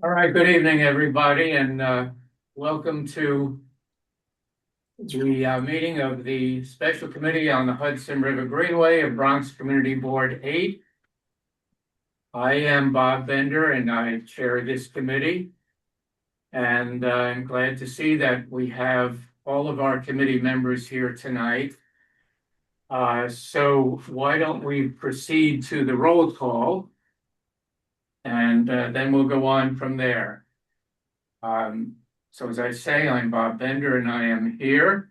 All right, good evening, everybody, and welcome to the meeting of the Special Committee on the Hudson River Greenway of Bronx Community Board 8. I am Bob Bender, and I chair this committee. And I'm glad to see that we have all of our committee members here tonight. So why don't we proceed to the roll call, and then we'll go on from there. So as I say, I'm Bob Bender, and I am here.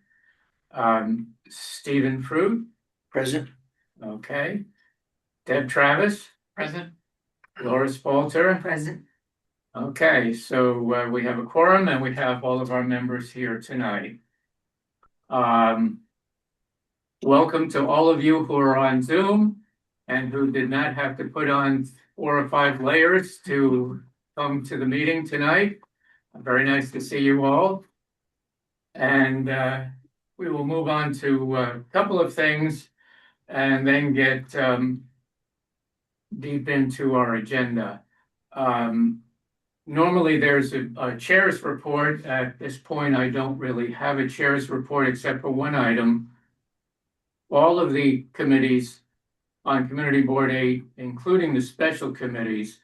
Stephen Fruit, Present. okay. Deb Travis, Present. Laura Spalter. Present. Okay, so we have a quorum and we have all of our members here tonight. Welcome to all of you who are on Zoom and who did not have to put on 4 or 5 layers to come to the meeting tonight. Very nice to see you all. And we will move on to a couple of things and then get deep into our agenda. Normally there's a chair's report. At this point, I don't really have a chair's report except for one item. All of the committees on Community Board 8, including the special committees,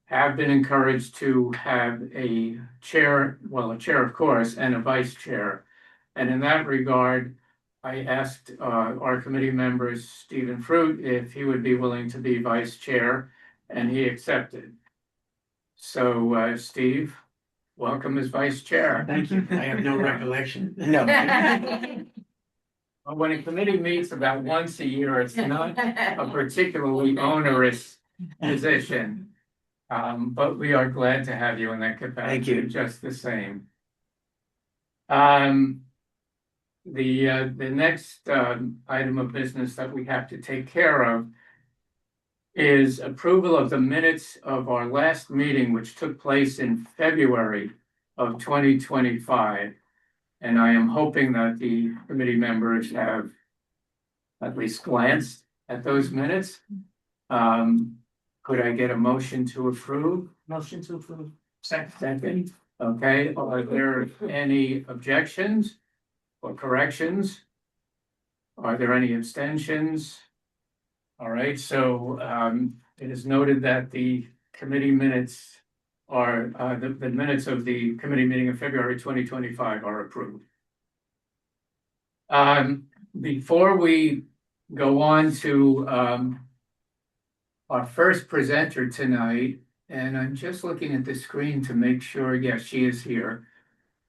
have been encouraged to have a chair, well, a chair, of course, and a vice chair. And in that regard, I asked our committee members, Stephen Fruit, if he would be willing to be vice chair, and he accepted. So, Steve, welcome as vice chair. Thank you. I have no recollection. No. Well, when a committee meets about once a year, it's not a particularly onerous position. But we are glad to have you in that capacity. Thank you. Just the same. The next item of business that we have to take care of is approval of the minutes of our last meeting, which took place in February of 2025. And I am hoping that the committee members have at least glanced at those minutes. Could I get a motion to approve? Motion to approve. Second, okay, are there any objections or corrections? Are there any abstentions? All right, so it is noted that the committee minutes are, the minutes of the committee meeting of February 2025 are approved. Before we go on to our first presenter tonight, and I'm just looking at the screen to make sure, yes, she is here.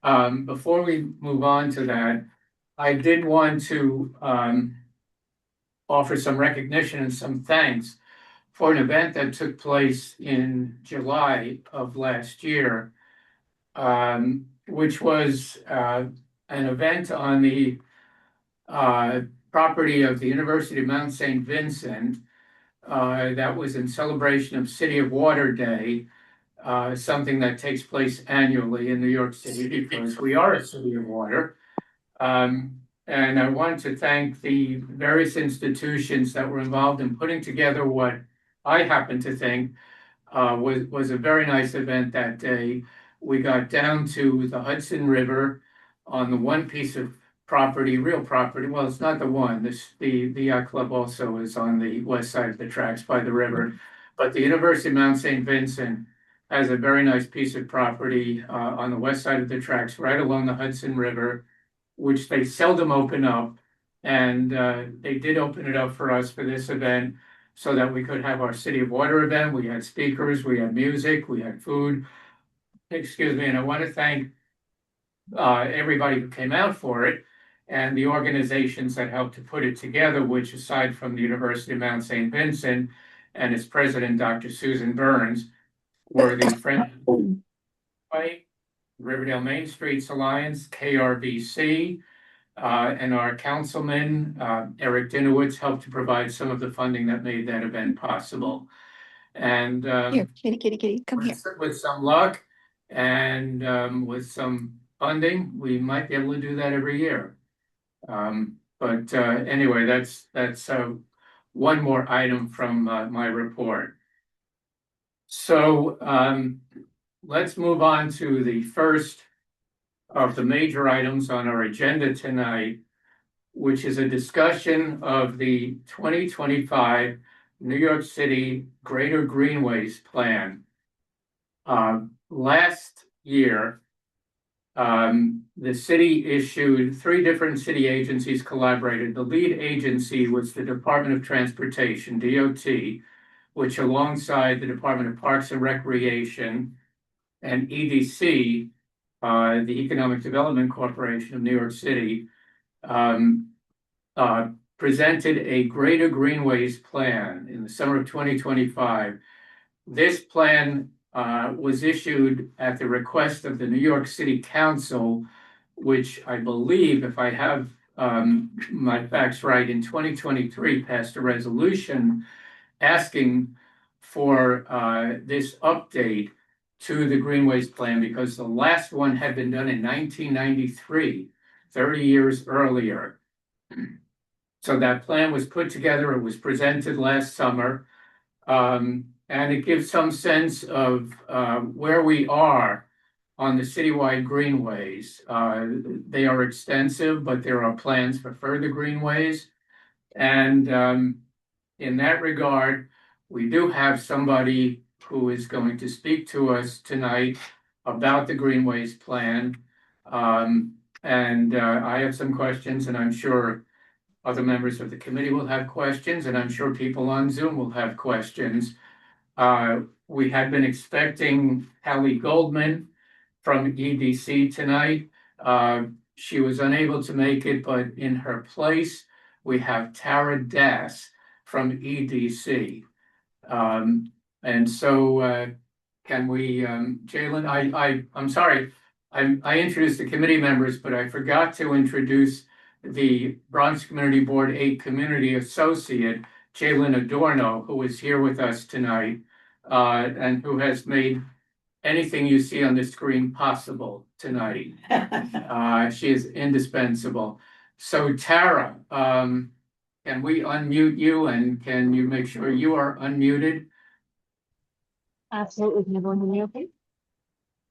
Before we move on to that, I did want to offer some recognition and some thanks for an event that took place in July of last year, which was an event on the property of the University of Mount St. Vincent. That was in celebration of City of Water Day, something that takes place annually in New York City because we are a city of water. And I want to thank the various institutions that were involved in putting together what I happen to think was a very nice event that day. We got down to the Hudson River on the one piece of property, real property. Well, it's not the one. The yacht club also is on the west side of the tracks by the river. But the University of Mount St. Vincent has a very nice piece of property on the west side of the tracks, right along the Hudson River, which they seldom open up. And they did open it up for us for this event so that we could have our City of Water event. We had speakers, we had music, we had food. Excuse me, and I want to thank everybody who came out for it and the organizations that helped to put it together, which aside from the University of Mount St. Vincent and its president, Dr. Susan Burns, were the Friends of Riverdale Main Streets Alliance, KRBC, and our councilman, Eric Dinowitz, helped to provide some of the funding that made that event possible. And Here, kitty, come here. with some luck and with some funding, we might be able to do that every year. But anyway, that's one more item from my report. So let's move on to the first of the major items on our agenda tonight, which is a discussion of the 2025 New York City Greater Greenways Plan. Last year, the city issued 3 different city agencies collaborated. The lead agency was the Department of Transportation, DOT, which alongside the Department of Parks and Recreation and EDC, the Economic Development Corporation of New York City, presented a Greater Greenways plan in the summer of 2025. This plan was issued at the request of the New York City Council, which I believe, if I have my facts right, in 2023 passed a resolution asking for this update to the Greenways plan because the last one had been done in 1993, 30 years earlier. So that plan was put together, it was presented last summer, and it gives some sense of where we are on the citywide greenways. They are extensive, but there are plans for further greenways. And in that regard, we do have somebody who is going to speak to us tonight about the Greenways plan. I have some questions, and I'm sure other members of the committee will have questions, and I'm sure people on Zoom will have questions. We had been expecting Hallie Goldman from EDC tonight. She was unable to make it, but in her place, we have Tara Das from EDC. And so can we, Jalen, I'm sorry, I introduced the committee members, but I forgot to introduce the Bronx Community Board 8 Community Associate, Jalen Adorno, who is here with us tonight, and who has made anything you see on the screen possible tonight. She is indispensable. So Tara, can we unmute you and can you make sure you are unmuted? Absolutely. Can everyone hear me okay?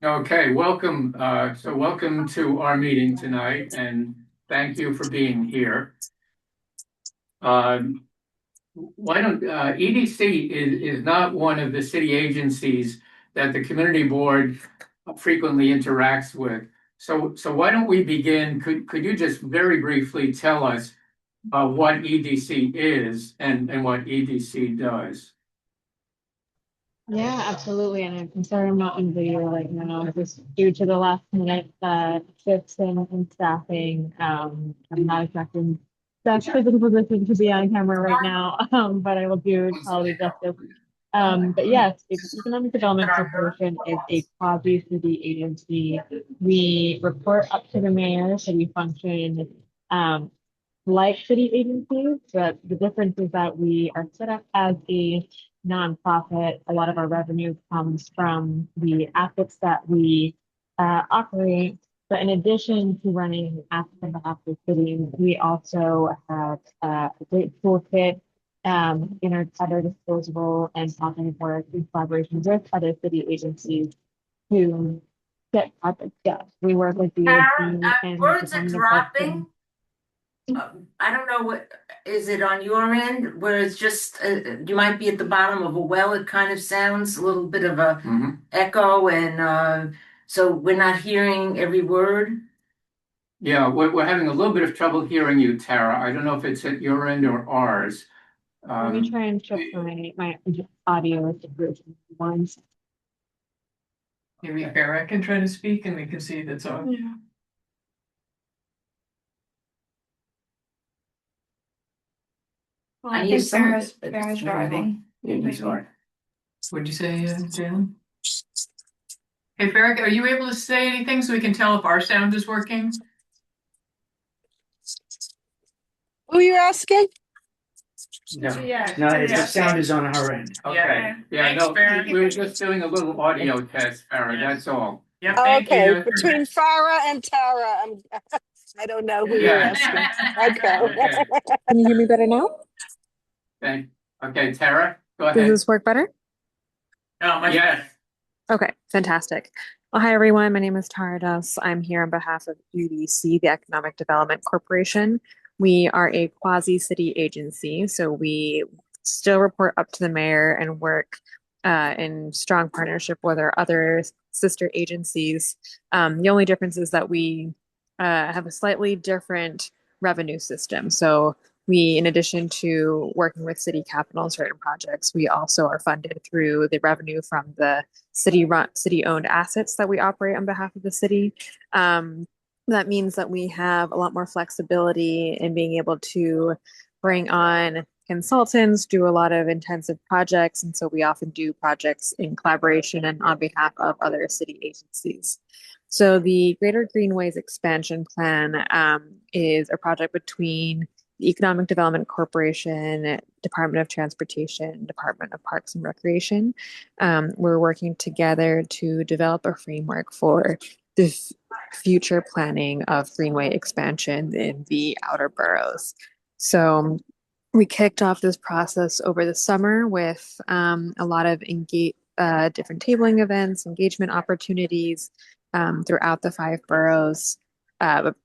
Okay, welcome. So welcome to our meeting tonight and thank you for being here. Why don't EDC is not one of the city agencies that the community board frequently interacts with. So why don't we begin? Could you just very briefly tell us what EDC is and what EDC does? Yeah, absolutely. And I'm sorry I'm not in video right now. Just due to the last minute shifts in staffing. I'm not expecting the physical position to be on camera right now, but I will do quality justice. But yes, the Economic Development Corporation is a quasi-city agency. We report up to the mayor, so we function like city agencies, but the difference is that we are set up as a nonprofit. A lot of our revenue comes from the assets that we operate. But in addition to running assets on behalf of the city, we also have a great toolkit in our other disposable and often work in collaboration with other city agencies to get projects done. We work with the and words are dropping. I don't know what is it on your end where it's just you might be at the bottom of a well. It kind of sounds a little bit of a echo, and so we're not hearing every word. Yeah, we're having a little bit of trouble hearing you, Tara. I don't know if it's at your end or ours. Let me try and shift my audio to group ones. Maybe Farah can try to speak and we can see if it's on. Yeah. Well, I I hear think some of Farah's, it, but Farah's it's very driving. What'd you say, Jan? Hey, Farah, are you able to say anything so we can tell if our sound is working? Who are you asking? No, Yeah. no, the sound is on her end. Okay, yeah, Thanks, no, Farah. we were just doing a little audio test, Farah, Yeah. that's all. Yep, thank Okay, you. between Farah and Tara, I don't know who you're Yeah. asking. Okay. Okay. Can you hear me better now? Okay, Tara, go Does ahead. this work better? Yes. Okay, fantastic. Well, hi everyone. My name is Tara Duss. I'm here on behalf of EDC, the Economic Development Corporation. We are a quasi-city agency, so we still report up to the mayor and work in strong partnership with our other sister agencies. The only difference is that we have a slightly different revenue system. So we, in addition to working with city capital on certain projects, we also are funded through the revenue from the city-owned assets that we operate on behalf of the city. That means that we have a lot more flexibility in being able to bring on consultants, do a lot of intensive projects, and so we often do projects in collaboration and on behalf of other city agencies. So the Greater Greenways Expansion Plan is a project between the Economic Development Corporation, Department of Transportation, Department of Parks and Recreation. We're working together to develop a framework for the future planning of Greenway expansion in the outer boroughs. So we kicked off this process over the summer with a lot of different tabling events, engagement opportunities throughout the 5 boroughs. But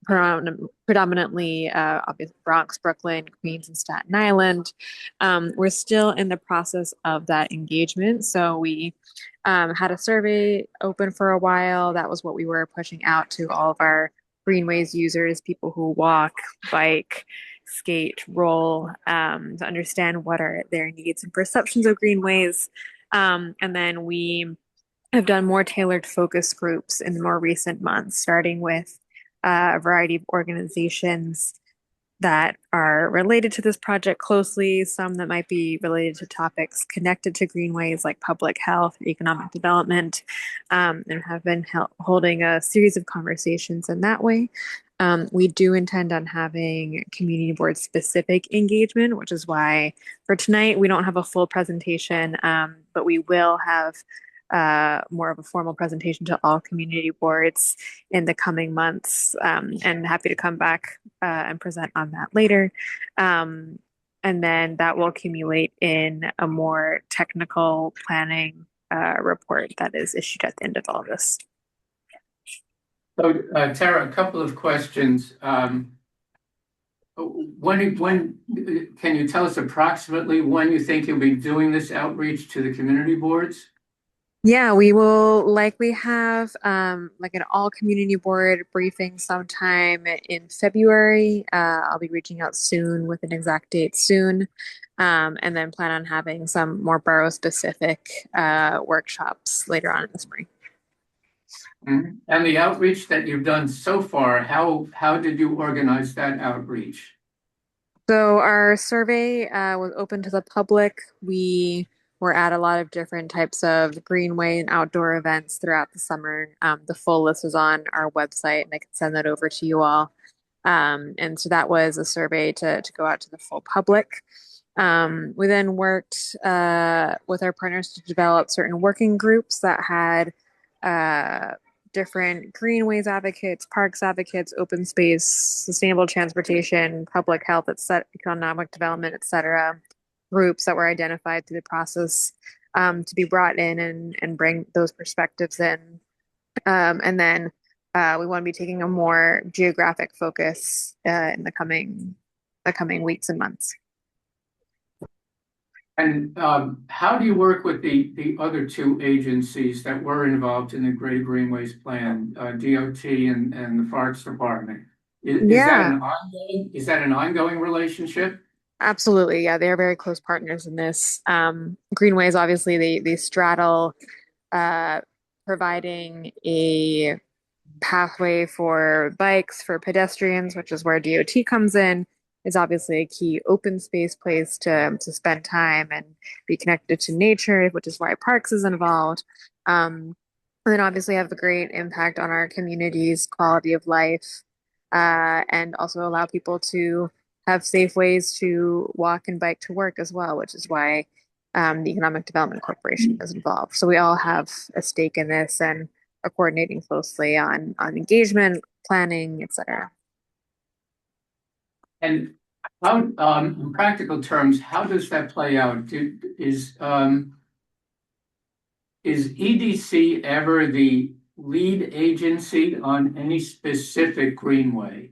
predominantly obviously Bronx, Brooklyn, Queens, and Staten Island. We're still in the process of that engagement. So we had a survey open for a while. That was what we were pushing out to all of our Greenways users, people who walk, bike, skate, roll, to understand what are their needs and perceptions of Greenways. And then we have done more tailored focus groups in the more recent months, starting with a variety of organizations that are related to this project closely, some that might be related to topics connected to greenways like public health, economic development, and have been holding a series of conversations in that way. We do intend on having community board specific engagement, which is why for tonight we don't have a full presentation, but we will have more of a formal presentation to all community boards in the coming months, and happy to come back and present on that later. And then that will accumulate in a more technical planning report that is issued at the end of all of this. So, Tara, a couple of questions. When can you tell us approximately when you think you'll be doing this outreach to the community boards? Yeah, we will likely have like an all community board briefing sometime in February. I'll be reaching out soon with an exact date soon. And then plan on having some more borough specific workshops later on in the spring. Mhm. And the outreach that you've done so far, how did you organize that outreach? So our survey was open to the public. We were at a lot of different types of greenway and outdoor events throughout the summer. The full list is on our website, and I can send that over to you all. And so that was a survey to go out to the full public. We then worked with our partners to develop certain working groups that had different greenways advocates, parks advocates, open space, sustainable transportation, public health, economic development, etc. Groups that were identified through the process to be brought in and bring those perspectives in. And then we want to be taking a more geographic focus in the coming weeks and months. And how do you work with the other 2 agencies that were involved in the Greater Greenways Plan, DOT and the Forest Department? Is that an ongoing relationship? Absolutely. Yeah, they are very close partners in this. Greenways, obviously, they straddle providing a pathway for bikes, for pedestrians, which is where DOT comes in, is obviously a key open space place to spend time and be connected to nature, which is why Parks is involved. And then obviously have a great impact on our community's quality of life, and also allow people to have safe ways to walk and bike to work as well, which is why the Economic Development Corporation is involved. So we all have a stake in this and are coordinating closely on engagement, planning, etc. And How, in practical terms, how does that play out? Is EDC ever the lead agency on any specific greenway?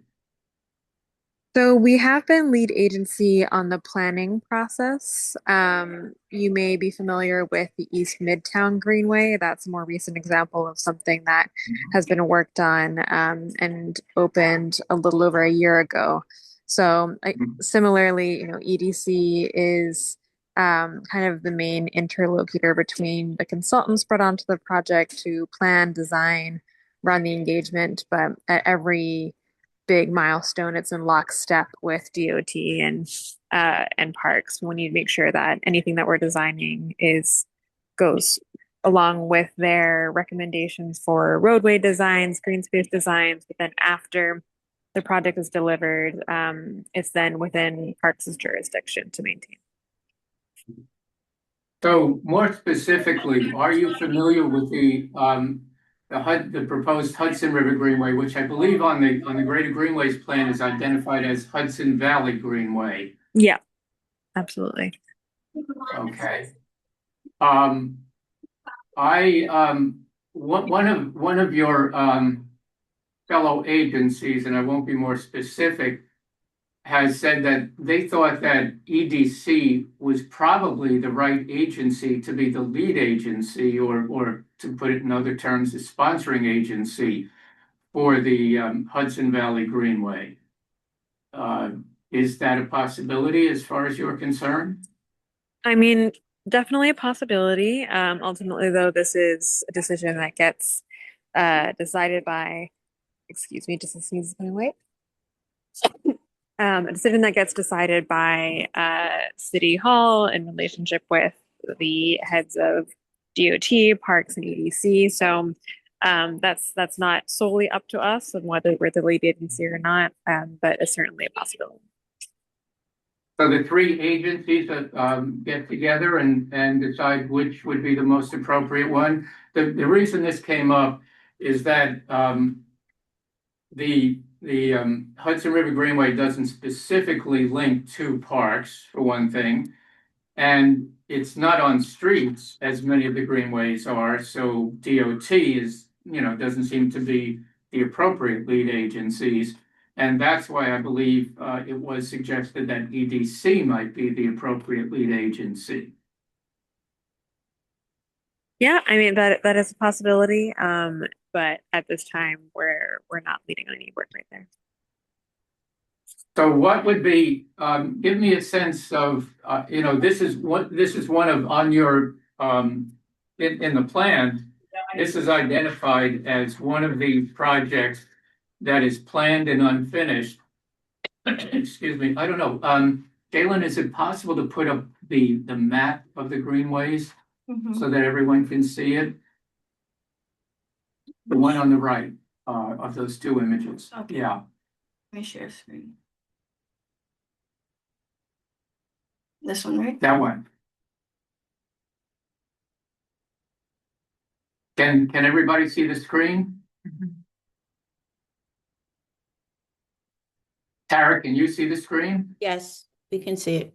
So we have been lead agency on the planning process. You may be familiar with the East Midtown Greenway. That's a more recent example of something that has been worked on and opened a little over a year ago. So similarly, EDC is kind of the main interlocutor between the consultants brought onto the project to plan, design, run the engagement, but at every big milestone, it's in lockstep with DOT and parks. We need to make sure that anything that we're designing goes along with their recommendations for roadway designs, green space designs. But then after the project is delivered, it's then within Parks' jurisdiction to maintain. So more specifically, are you familiar with the proposed Hudson River Greenway, which I believe on the Greater Greenways plan is identified as Hudson Valley Greenway? Yeah, absolutely. Okay. One of your fellow agencies, and I won't be more specific, has said that they thought that EDC was probably the right agency to be the lead agency, or to put it in other terms, the sponsoring agency for the Hudson Valley Greenway. Is that a possibility as far as you're concerned? I mean, definitely a possibility. Ultimately, though, this is a decision that gets decided by, excuse me, just a sneeze my way. A decision that gets decided by City Hall in relationship with the heads of DOT, Parks, and EDC. So that's not solely up to us on whether we're the lead agency or not, but it's certainly a possibility. So the three agencies that get together and decide which would be the most appropriate one. The reason this came up is that the Hudson River Greenway doesn't specifically link to parks, for one thing, and it's not on streets as many of the greenways are. So DOT doesn't seem to be the appropriate lead agencies. And that's why I believe it was suggested that EDC might be the appropriate lead agency. Yeah, I mean that is a possibility. But at this time we're not leading on any work right there. So what would be give me a sense of this is one of on your in the plan, this is identified as one of the projects that is planned and unfinished. Excuse me, I don't know. Galen, is it possible to put up the map of the greenways so that everyone can see it? The one on the right of those two images. Okay. Yeah. Let me share screen. This one, right? That one. Can everybody see the screen? Tara, can you see the screen? Yes, we can see it.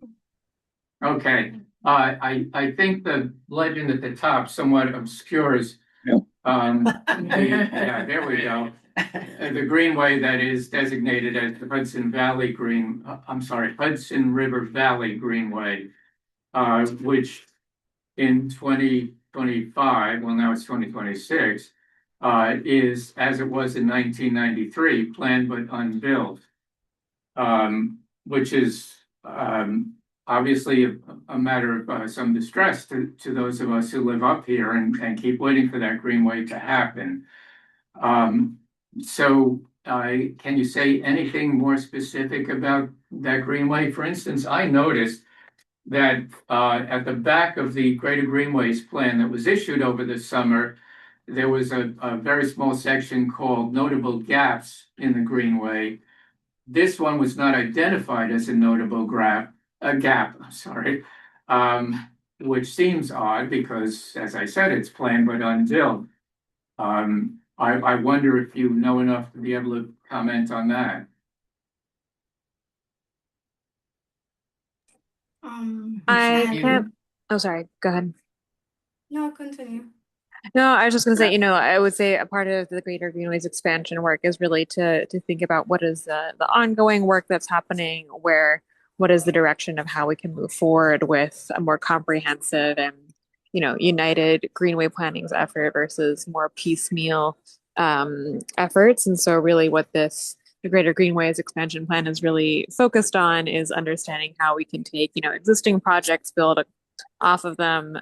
Okay. I think the legend at the top somewhat obscures. Yeah, there we go. The greenway that is designated as the Hudson River Valley Greenway, which in 2025, well now it's 2026, is as it was in 1993, planned but unbuilt, which is obviously a matter of some distress to those of us who live up here and keep waiting for that greenway to happen. So can you say anything more specific about that greenway? For instance, I noticed that at the back of the Greater Greenways plan that was issued over the summer, there was a very small section called Notable Gaps in the Greenway. This one was not identified as a notable gap, which seems odd because, as I said, it's planned but unbuilt. I wonder if you know enough to be able to comment on that. I I- can't. Oh, sorry. Go ahead. No, continue. No, I was just going to say, I would say a part of the Greater Greenways expansion work is really to think about what is the ongoing work that's happening, what is the direction of how we can move forward with a more comprehensive and, united Greenway planning's effort versus more piecemeal efforts. And so really what the Greater Greenways expansion plan is really focused on is understanding how we can take, existing projects, build off of them.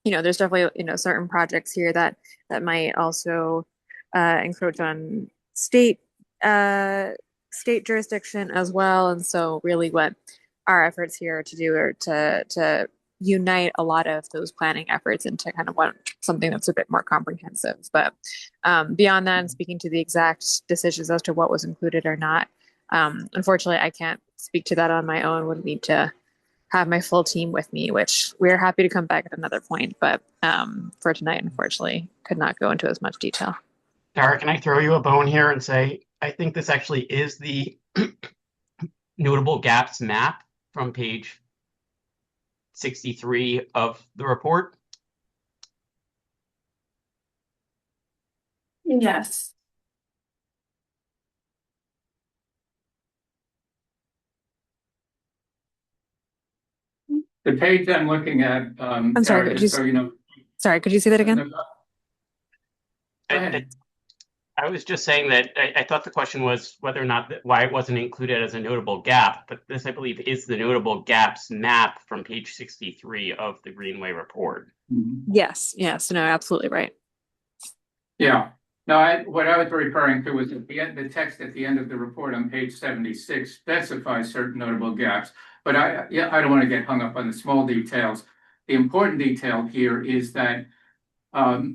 There's definitely, certain projects here that might also encroach on uh, state jurisdiction as well. And so really what our efforts here to do are to unite a lot of those planning efforts into kind of something that's a bit more comprehensive. But beyond that, and speaking to the exact decisions as to what was included or not, unfortunately, I can't speak to that on my own. Would need to have my full team with me, which we're happy to come back at another point. But for tonight, unfortunately, could not go into as much detail. Tara, can I throw you a bone here and say, I think this actually is the notable gaps map from page 63 of the report? Yes. The page I'm looking at, I'm sorry, Tara, could just you, so you know. sorry, could you say that again? Go ahead. I was just saying that I thought the question was whether or not why it wasn't included as a notable gap, but this, I believe, is the notable gaps map from page 63 of the Greenway report. Yes, no, absolutely right. Yeah. No, what I was referring to was at the end, the text at the end of the report on page 76 specifies certain notable gaps. But I don't want to get hung up on the small details. The important detail here is that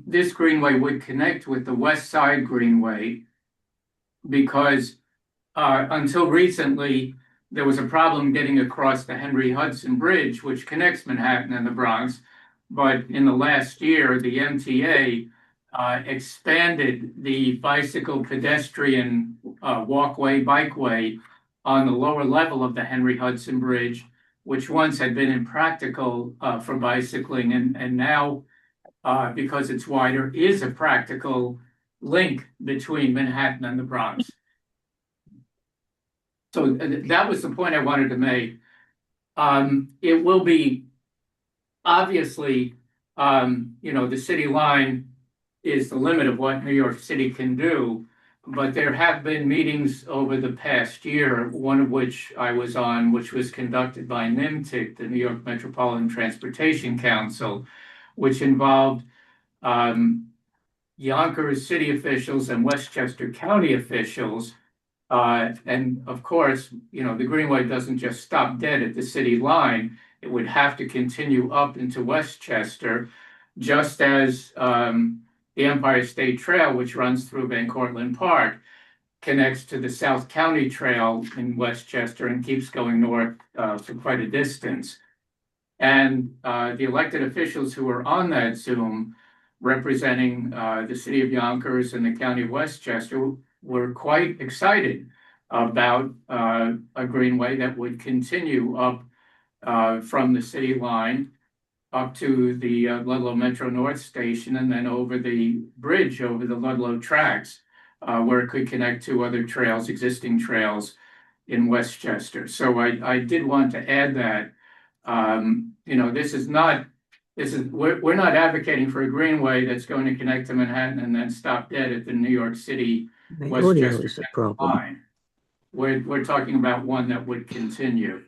this Greenway would connect with the West Side Greenway because until recently, there was a problem getting across the Hudson Bridge, which connects Manhattan and the Bronx. But in the last year, the MTA expanded the bicycle pedestrian walkway, bikeway on the lower level of the Hudson Bridge, which once had been impractical for bicycling, and now, because it's wider, is a practical link between Manhattan and the Bronx. So that was the point I wanted to make. It will be obviously, the city line is the limit of what New York City can do. But there have been meetings over the past year, one of which I was on, which was conducted by NIMTIC, the New York Metropolitan Transportation Council, which involved Yonkers city officials and Westchester County officials. And of course, the Greenway doesn't just stop dead at the city line. It would have to continue up into Westchester, just as the Empire State Trail, which runs through Van Cortlandt Park, connects to the South County Trail in Westchester and keeps going north for quite a distance. And the elected officials who were on that Zoom representing the city of Yonkers and the county of Westchester were quite excited about a greenway that would continue up from the city line up to the Ludlow Metro North Station and then over the bridge over the Ludlow tracks, where it could connect to other trails, existing trails in Westchester. So I did want to add that, we're not advocating for a greenway that's going to connect to Manhattan and then stop dead at the New York City Westchester line. We're talking about one that would continue.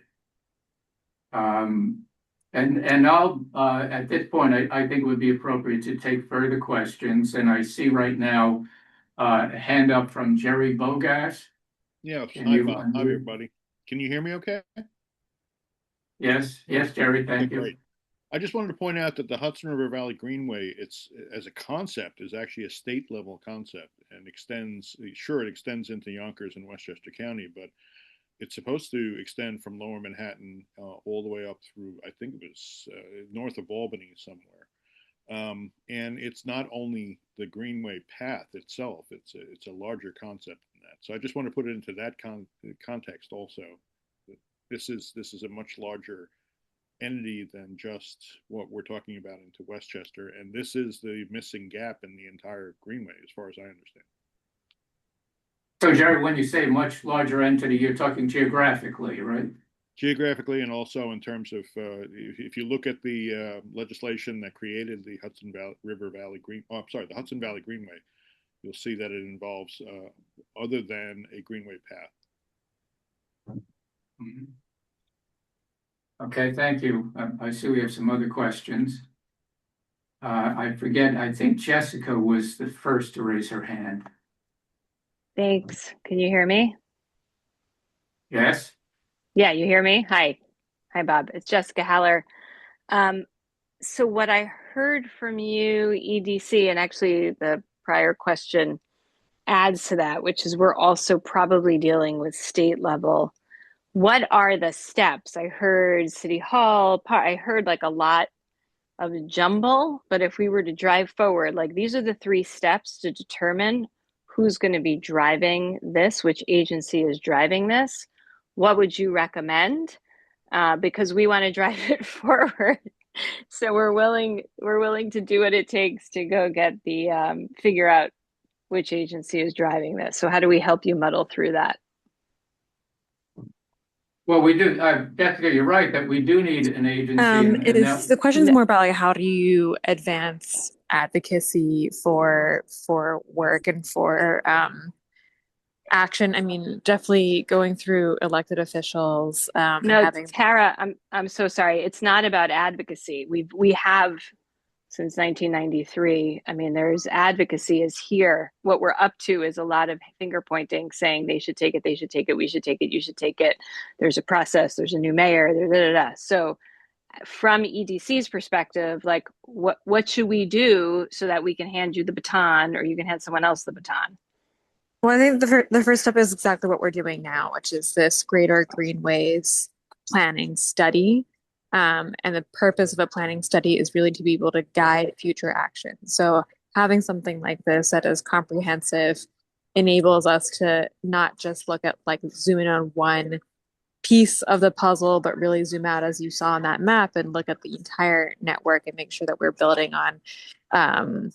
And I'll at this point, I think it would be appropriate to take further questions. And I see right now a hand up from Jerry Bogas. Yeah, hi, Bob. Hi, everybody. Can you hear me okay? Yes, Jerry, thank you. Great. I just wanted to point out that the Hudson River Valley Greenway, it's as a concept, is actually a state level concept and it extends into Yonkers and Westchester County, but it's supposed to extend from Lower Manhattan all the way up through, I think it was north of Albany somewhere. And it's not only the Greenway path itself; it's a larger concept than that. So I just want to put it into that context also. this is a much larger entity than just what we're talking about into Westchester, and this is the missing gap in the entire Greenway, as far as I understand. So Jerry, when you say much larger entity, you're talking geographically, right? Geographically, and also in terms of if you look at the legislation that created the Hudson Valley River Valley Green, oh, I'm sorry, the Hudson Valley Greenway, you'll see that it involves other than a Greenway path. Mhm. Okay, thank you. I see we have some other questions. I forget, I think Jessica was the first to raise her hand. Thanks. Can you hear me? Yes? Yeah, you hear me? Hi. Hi, Bob. It's Jessica Haller. So what I heard from you, EDC, and actually the prior question adds to that, which is we're also probably dealing with state level. What are the steps? I heard City Hall, I heard like a lot of jumble, but if we were to drive forward, like these are the 3 steps to determine who's going to be driving this, which agency is driving this. What would you recommend? Because we want to drive it forward. So we're willing to do what it takes to go get the figure out which agency is driving this. So how do we help you muddle through that? Well, we do, Jessica, you're right that we do need an agency. The question is more about like how do you advance advocacy for work and for action? I mean, definitely going through elected officials. No, having Tara, I'm so sorry. It's not about advocacy. We have since 1993. I mean, there's advocacy is here. What we're up to is a lot of finger pointing, saying they should take it, we should take it, you should take it. There's a process. There's a new mayor. So, from EDC's perspective, like what should we do so that we can hand you the baton, or you can hand someone else the baton? Well, I think the first step is exactly what we're doing now, which is this Greater Greenways planning study. And the purpose of a planning study is really to be able to guide future action. So having something like this that is comprehensive enables us to not just look at like zoom in on one piece of the puzzle, but really zoom out, as you saw on that map, and look at the entire network and make sure that we're building on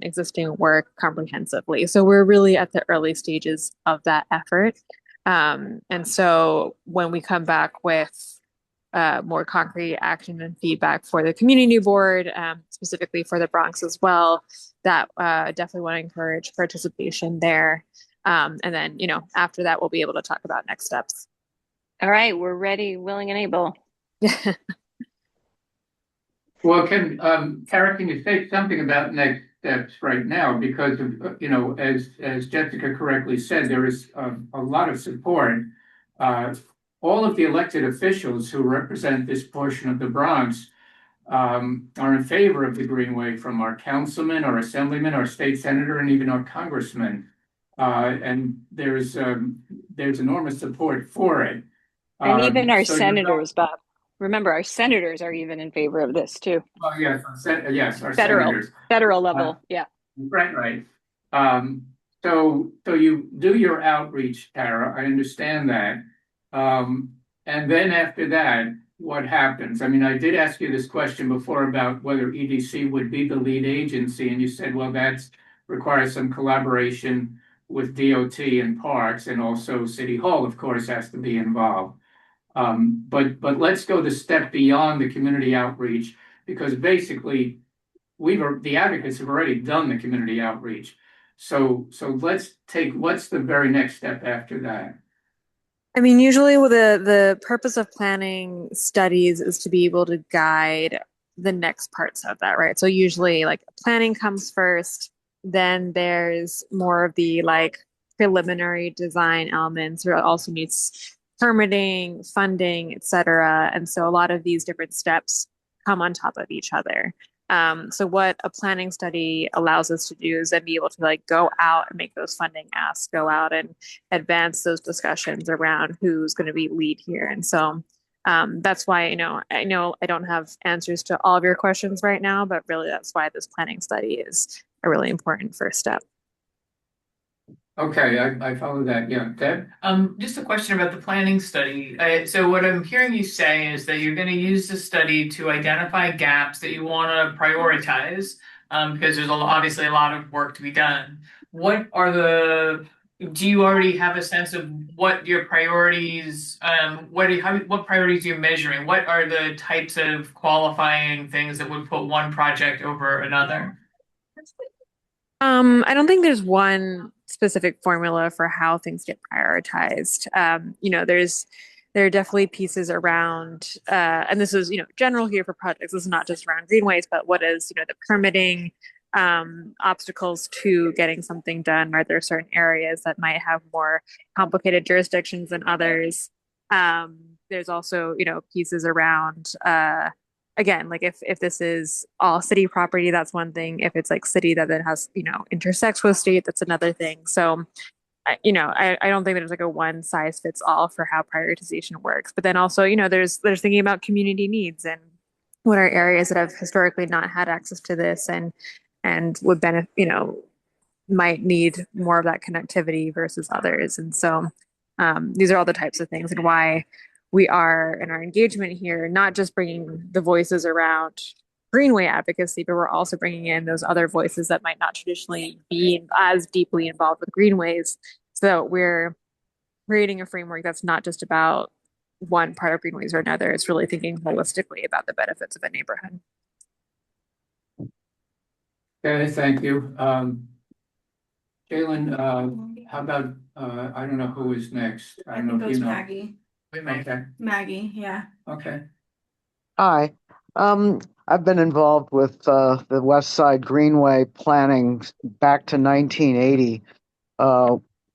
existing work comprehensively. So we're really at the early stages of that effort. And so when we come back with more concrete action and feedback for the community board, specifically for the Bronx as well, that definitely want to encourage participation there. And then, after that, we'll be able to talk about next steps. All right, we're ready, willing, and able. Well, Tara, can you say something about next steps right now? Because, as Jessica correctly said, there is a lot of support. All of the elected officials who represent this portion of the Bronx are in favor of the Greenway, from our councilman, our assemblyman, our state senator, and even our congressman. And there's enormous support for it. And even our senators, Bob. Remember, our senators are even in favor of this too. Oh, yes, our senators. Federal level, yeah. Right. So you do your outreach, Tara. I understand that. And then after that, what happens? I mean, I did ask you this question before about whether EDC would be the lead agency, and you said, well, that requires some collaboration with DOT and parks, and also City Hall, of course, has to be involved. But let's go the step beyond the community outreach, because basically the advocates have already done the community outreach. So what's the very next step after that? I mean, usually the purpose of planning studies is to be able to guide the next parts of that, right? So usually like planning comes first, then there's more of the like preliminary design elements, or it also needs permitting, funding, etc. And so a lot of these different steps come on top of each other. So what a planning study allows us to do is then be able to like go out and make those funding asks, go out and advance those discussions around who's going to be lead here. And so that's why, I know I don't have answers to all of your questions right now, but really that's why this planning study is a really important first step. Okay, I follow that. Yeah, Deb? Just a question about the planning study. So what I'm hearing you say is that you're going to use the study to identify gaps that you want to prioritize, because there's obviously a lot of work to be done. Do you already have a sense of what your priorities, what priorities you're measuring? What are the types of qualifying things that would put one project over another? I don't think there's one specific formula for how things get prioritized. There are definitely pieces around, and this is, general here for projects. This is not just around greenways, but what is, the permitting, obstacles to getting something done. Are there certain areas that might have more complicated jurisdictions than others? There's also, pieces around, again, like if this is all city property, that's one thing. If it's like city that then has, intersects with state, that's another thing. So, I don't think there's like a one size fits all for how prioritization works. But then also, there's thinking about community needs and what are areas that have historically not had access to this and would benefit, might need more of that connectivity versus others. And so, these are all the types of things and why we are in our engagement here, not just bringing the voices around Greenway advocacy, but we're also bringing in those other voices that might not traditionally be as deeply involved with greenways. So we're creating a framework that's not just about one part of greenways or another. It's really thinking holistically about the benefits of a neighborhood. Okay, thank you. Jalen, how about, I don't know who is next. I I don't know think it if was you know. Maggie. Okay, Maggie, yeah. okay. Hi. I've been involved with the West Side Greenway planning back to 1980,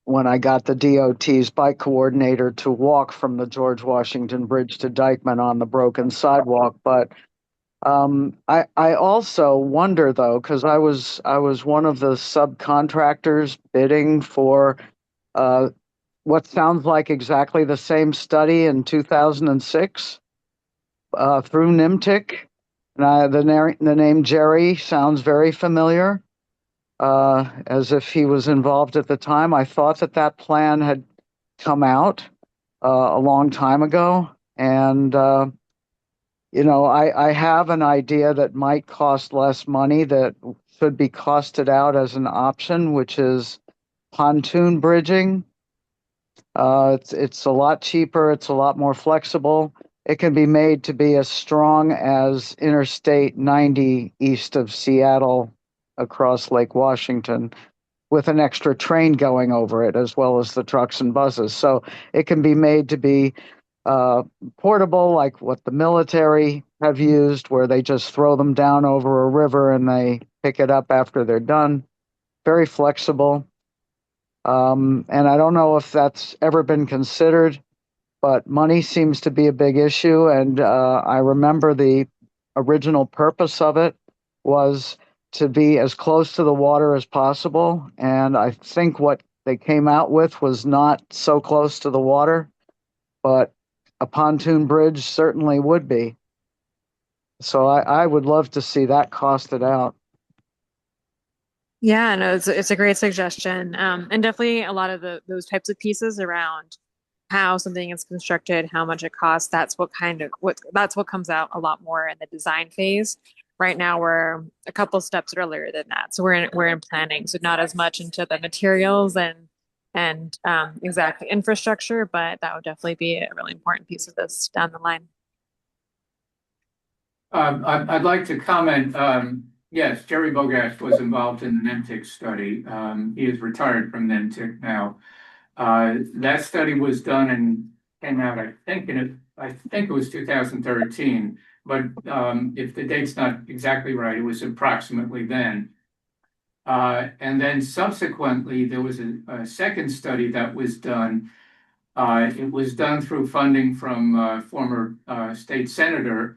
when I got the DOT's bike coordinator to walk from the George Washington Bridge to Dykeman on the broken sidewalk. But I also wonder though, because I was one of the subcontractors bidding for what sounds like exactly the same study in 2006 through NIMTIC. And the name Jerry sounds very familiar, as if he was involved at the time. I thought that plan had come out a long time ago. And, I have an idea that might cost less money that should be costed out as an option, which is pontoon bridging. It's a lot cheaper. It's a lot more flexible. It can be made to be as strong as Interstate 90 east of Seattle across Lake Washington with an extra train going over it, as well as the trucks and buses. So it can be made to be portable, like what the military have used, where they just throw them down over a river and they pick it up after they're done. Very flexible. And I don't know if that's ever been considered, but money seems to be a big issue. And I remember the original purpose of it was to be as close to the water as possible. And I think what they came out with was not so close to the water, but a pontoon bridge certainly would be. So I would love to see that costed out. Yeah, no, it's a great suggestion. And definitely a lot of those types of pieces around how something is constructed, how much it costs, that's what comes out a lot more in the design phase. Right now we're a couple steps earlier than that. So we're in planning. So not as much into the materials and exactly infrastructure, but that would definitely be a really important piece of this down the line. I'd like to comment. Yes, Jerry Bogash was involved in the NIMTIC study. He is retired from NIMTIC now. That study was done and came out, I think it was 2013. But if the date's not exactly right, it was approximately then. And then subsequently, there was a second study that was done. It was done through funding from former state senator.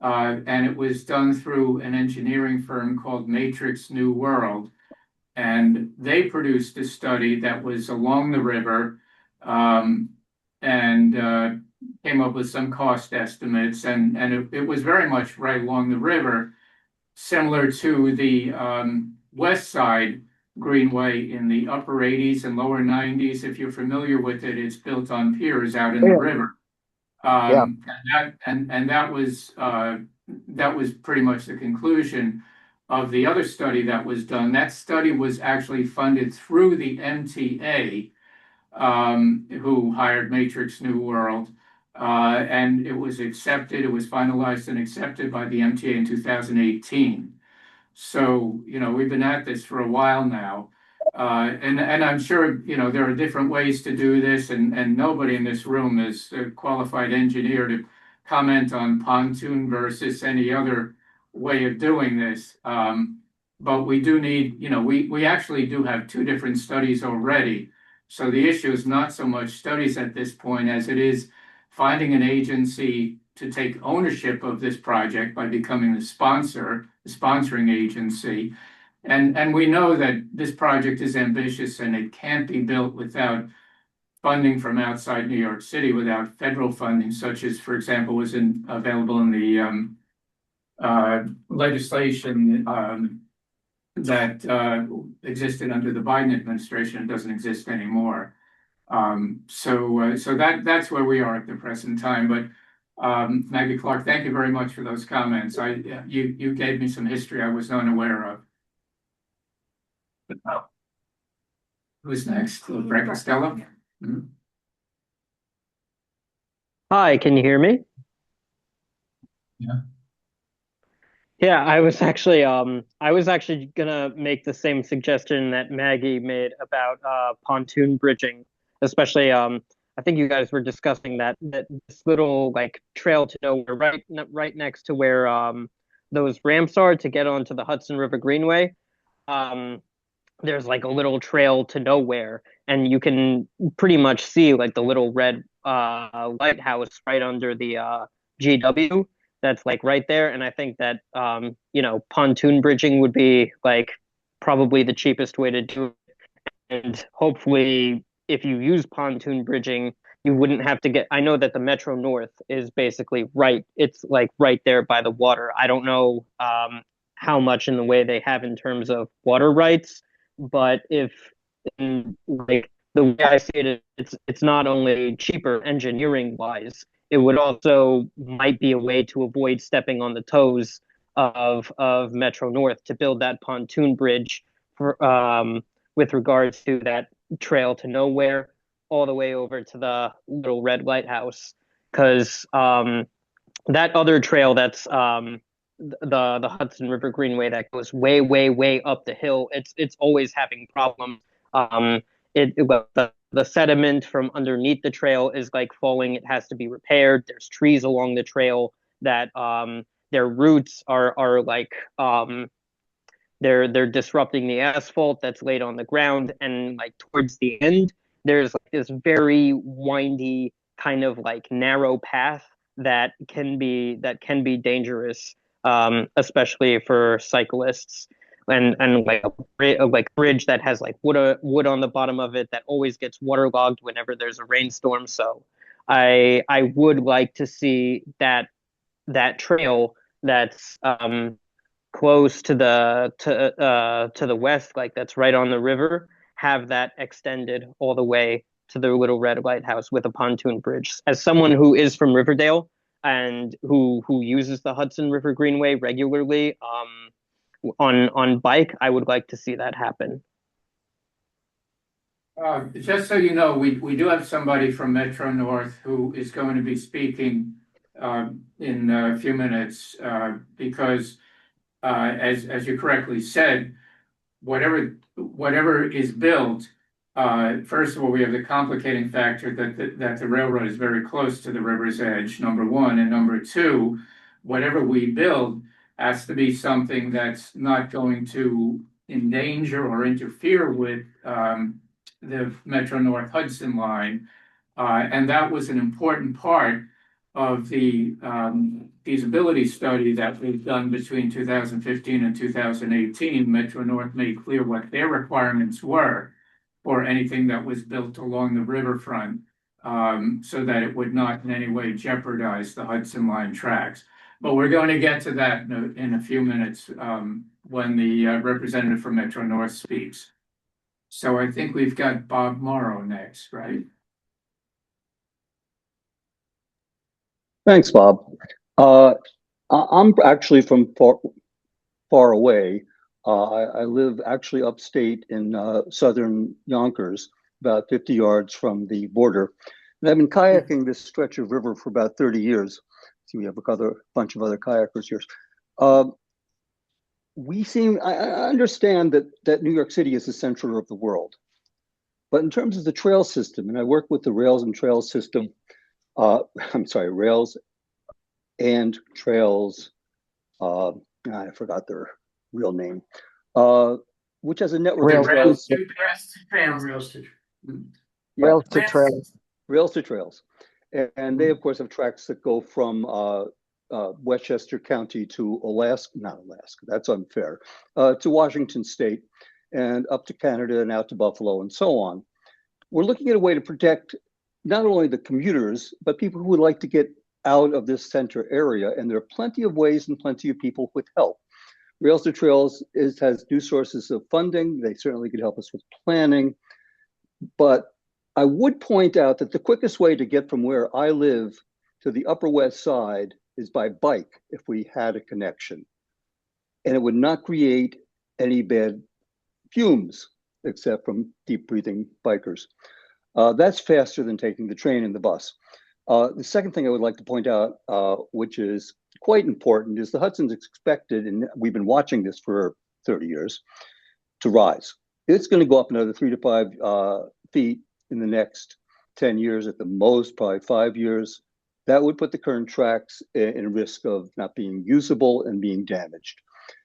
And it was done through an engineering firm called Matrix New World. And they produced a study that was along the river and came up with some cost estimates. And it was very much right along the river, similar to the west side Greenway in the upper 80s and lower 90s. If you're familiar with it, it's built on piers out in the river. And that was pretty much the conclusion of the other study that was done. That study was actually funded through the MTA, who hired Matrix New World, and it was accepted. It was finalized and accepted by the MTA in 2018. So, we've been at this for a while now. And I'm sure, there are different ways to do this, and nobody in this room is a qualified engineer to comment on pontoon versus any other way of doing this. But we do need, we actually do have two different studies already. So the issue is not so much studies at this point as it is finding an agency to take ownership of this project by becoming the sponsoring agency. And we know that this project is ambitious and it can't be built without funding from outside New York City, without federal funding, such as, for example, was available in the legislation that existed under the Biden administration. It doesn't exist anymore. So that's where we are at the present time. But Maggie Clark, thank you very much for those comments. You gave me some history I was unaware of. Who's next? Brett Costello? Mm-hmm. Hi, can you hear me? Yeah. Yeah, I was actually gonna make the same suggestion that Maggie made about pontoon bridging, especially I think you guys were discussing that this little like trail to nowhere right next to where those ramps are to get onto the Hudson River Greenway. There's like a little trail to nowhere, and you can pretty much see like the little red lighthouse right under the GW that's like right there. And I think that pontoon bridging would be like probably the cheapest way to do it. And hopefully if you use pontoon bridging, you wouldn't have to I know that the Metro North is basically it's like right there by the water. I don't know how much in the way they have in terms of water rights, but like the way I see it, it's not only cheaper engineering wise, it would also might be a way to avoid stepping on the toes of Metro North to build that pontoon bridge for with regards to that trail to nowhere all the way over to the little red lighthouse, because that other trail that's the Hudson River Greenway that goes way up the hill, it's always having problems. The sediment from underneath the trail is like falling. It has to be repaired. There's trees along the trail that their roots are like they're disrupting the asphalt that's laid on the ground. And like towards the end, there's like this very windy kind of like narrow path that can be dangerous, especially for cyclists. And like a bridge that has like wood on the bottom of it that always gets waterlogged whenever there's a rainstorm. So I would like to see that trail that's close to the west, like that's right on the river, have that extended all the way to the Little Red Lighthouse with a pontoon bridge. As someone who is from Riverdale and who uses the Hudson River Greenway regularly, on bike, I would like to see that happen. Just so you know, we do have somebody from Metro North who is going to be speaking in a few minutes, because as you correctly said, whatever is built, first of all, we have the complicating factor that the railroad is very close to the river's edge, number one, and number two, whatever we build has to be something that's not going to endanger or interfere with the Metro North Hudson line. And that was an important part of the feasibility study that was done between 2015 and 2018. Metro North made clear what their requirements were for anything that was built along the riverfront, so that it would not in any way jeopardize the Hudson Line tracks. But we're going to get to that in a few minutes when the representative from Metro North speaks. So I think we've got Bob Morrow next, right? Thanks, Bob. I'm actually from far away. I live actually upstate in southern Yonkers, about 50 yards from the border. And I've been kayaking this stretch of river for about 30 years. See, we have a bunch of other kayakers here. I understand that New York City is the center of the world. But in terms of the trail system, and I work with the rails and trails system, rails and trails, I forgot their real name, which has a network of trails. Rails to trails. Rails to trails. And they, of course, have tracks that go from Westchester County to not Alaska, that's unfair, to Washington State and up to Canada and out to Buffalo and so on. We're looking at a way to protect not only the commuters, but people who would like to get out of this center area. And there are plenty of ways and plenty of people with help. Rails to Trails has new sources of funding. They certainly could help us with planning. But I would point out that the quickest way to get from where I live to the Upper West Side is by bike if we had a connection. And it would not create any bad fumes except from deep breathing bikers. That's faster than taking the train and the bus. The second thing I would like to point out, which is quite important, is the Hudson's expected, and we've been watching this for 30 years, to rise. It's going to go up another 3 to 5 feet in the next 10 years, at the most, probably 5 years. That would put the current tracks in risk of not being usable and being damaged.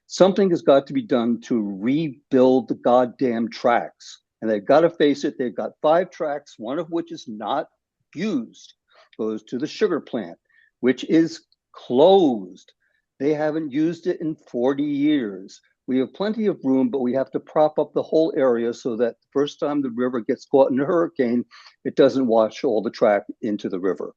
Something has got to be done to rebuild the goddamn tracks. And they've got to face it, they've got 5 tracks, one of which is not used, goes to the sugar plant, which is closed. They haven't used it in 40 years. We have plenty of room, but we have to prop up the whole area so that the first time the river gets caught in a hurricane, it doesn't wash all the track into the river.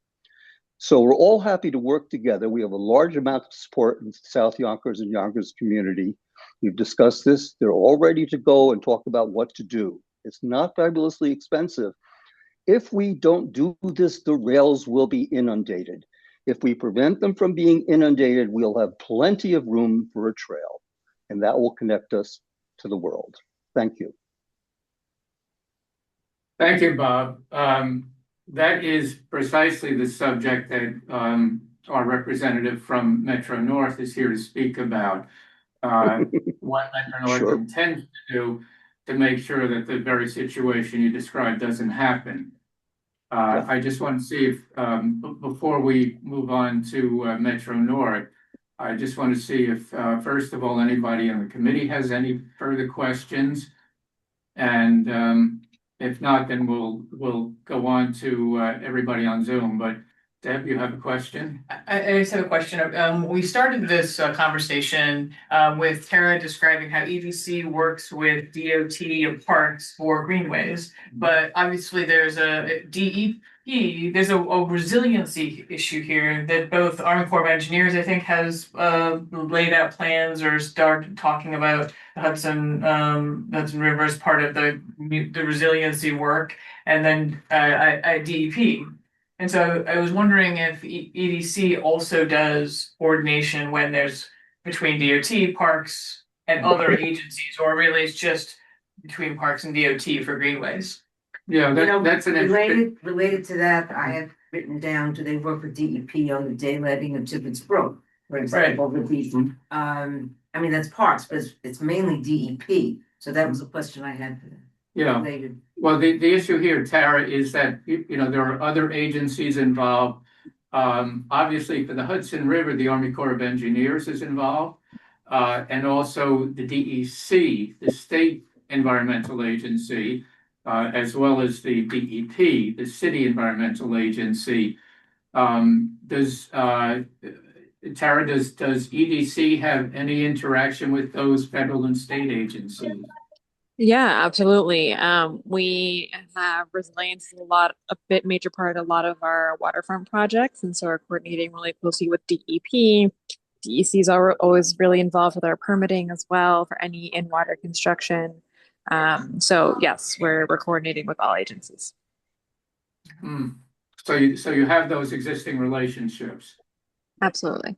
So we're all happy to work together. We have a large amount of support in South Yonkers and Yonkers community. We've discussed this. They're all ready to go and talk about what to do. It's not fabulously expensive. If we don't do this, the rails will be inundated. If we prevent them from being inundated, we'll have plenty of room for a trail, and that will connect us to the world. Thank you. Thank you, Bob. That is precisely the subject that our representative from Metro North is here to speak about. What Metro North intends to do to make sure that the very situation you described doesn't happen. I just want to see if, before we move on to Metro North, I just want to see if, first of all, anybody on the committee has any further questions. And if not, then we'll go on to everybody on Zoom. But Deb, you have a question? I just have a question. We started this conversation with Tara describing how EDC works with DOT and parks for greenways, but obviously there's a DEP, there's a resiliency issue here that both Army Corps of Engineers, I think, has laid out plans or started talking about the Hudson River as part of the resiliency work, and then DEP. And so I was wondering if EDC also does coordination when there's between DOT, parks, and other agencies, or really it's just between parks and DOT for greenways. Yeah, that's an related to that. I have written down, do they work with DEP on the daylighting of Tibbetts Brook, for example? Right. I mean, that's parks, but it's mainly DEP. So that was a question I had for them. Yeah. Related. Well, the issue here, Tara, is that there are other agencies involved. Obviously, for the Hudson River, the Army Corps of Engineers is involved, and also the DEC, the State Environmental Agency, as well as the DEP, the City Environmental Agency. Does Tara, does EDC have any interaction with those federal and state agencies? Yeah, absolutely. We have resilience is a major part of a lot of our waterfront projects, and so we're coordinating really closely with DEP. DEC is always really involved with our permitting as well for any in-water construction. So yes, we're coordinating with all agencies. So you have those existing relationships. Absolutely.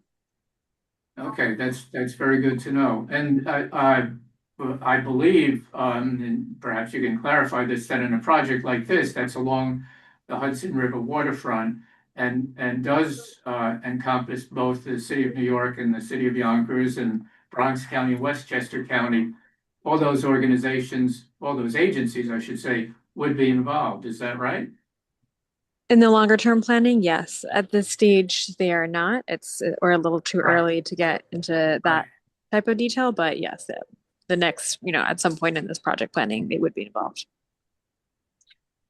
Okay, that's very good to know. And I believe, and perhaps you can clarify this, that in a project like this, that's along the Hudson River waterfront and does encompass both the city of New York and the city of Yonkers and Bronx County, Westchester County, all those organizations, all those agencies, I should say, would be involved. Is that right? In the longer term planning, yes. At this stage, they are not. It's or a little too Right. early to get into that type of detail, but yes, the next, at some point in this project planning, they would be involved.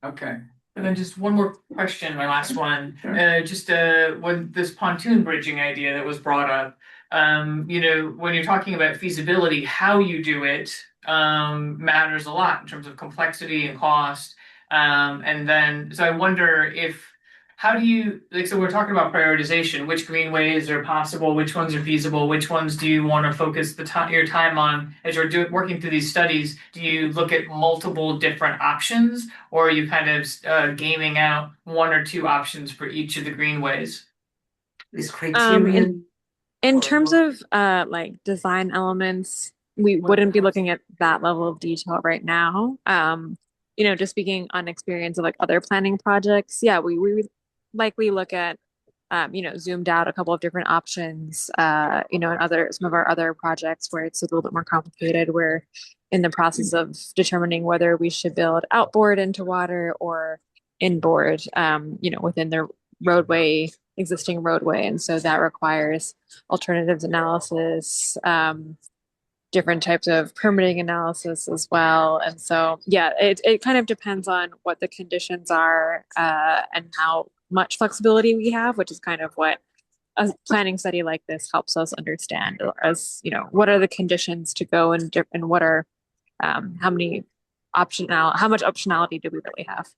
Okay. And then just one more question, my last one. Sure. Just when this pontoon bridging idea that was brought up, when you're talking about feasibility, how you do it matters a lot in terms of complexity and cost. And then, so I wonder how do you, so we're talking about prioritization, which greenways are possible, which ones are feasible, which ones do you want to focus your time on as you're working through these studies? Do you look at multiple different options, or are you kind of gaming out one or two options for each of the greenways? This criterion. In terms of like design elements, we wouldn't be looking at that level of detail right now. Just speaking on experience of like other planning projects, yeah, we would likely look at zoomed out a couple of different options, in some of our other projects where it's a little bit more complicated. We're in the process of determining whether we should build outboard into water or inboard, within the existing roadway. And so that requires alternatives analysis, different types of permitting analysis as well. And so, yeah, it kind of depends on what the conditions are, and how much flexibility we have, which is kind of what a planning study like this helps us understand, as what are the conditions to go and what are how much optionality do we really have?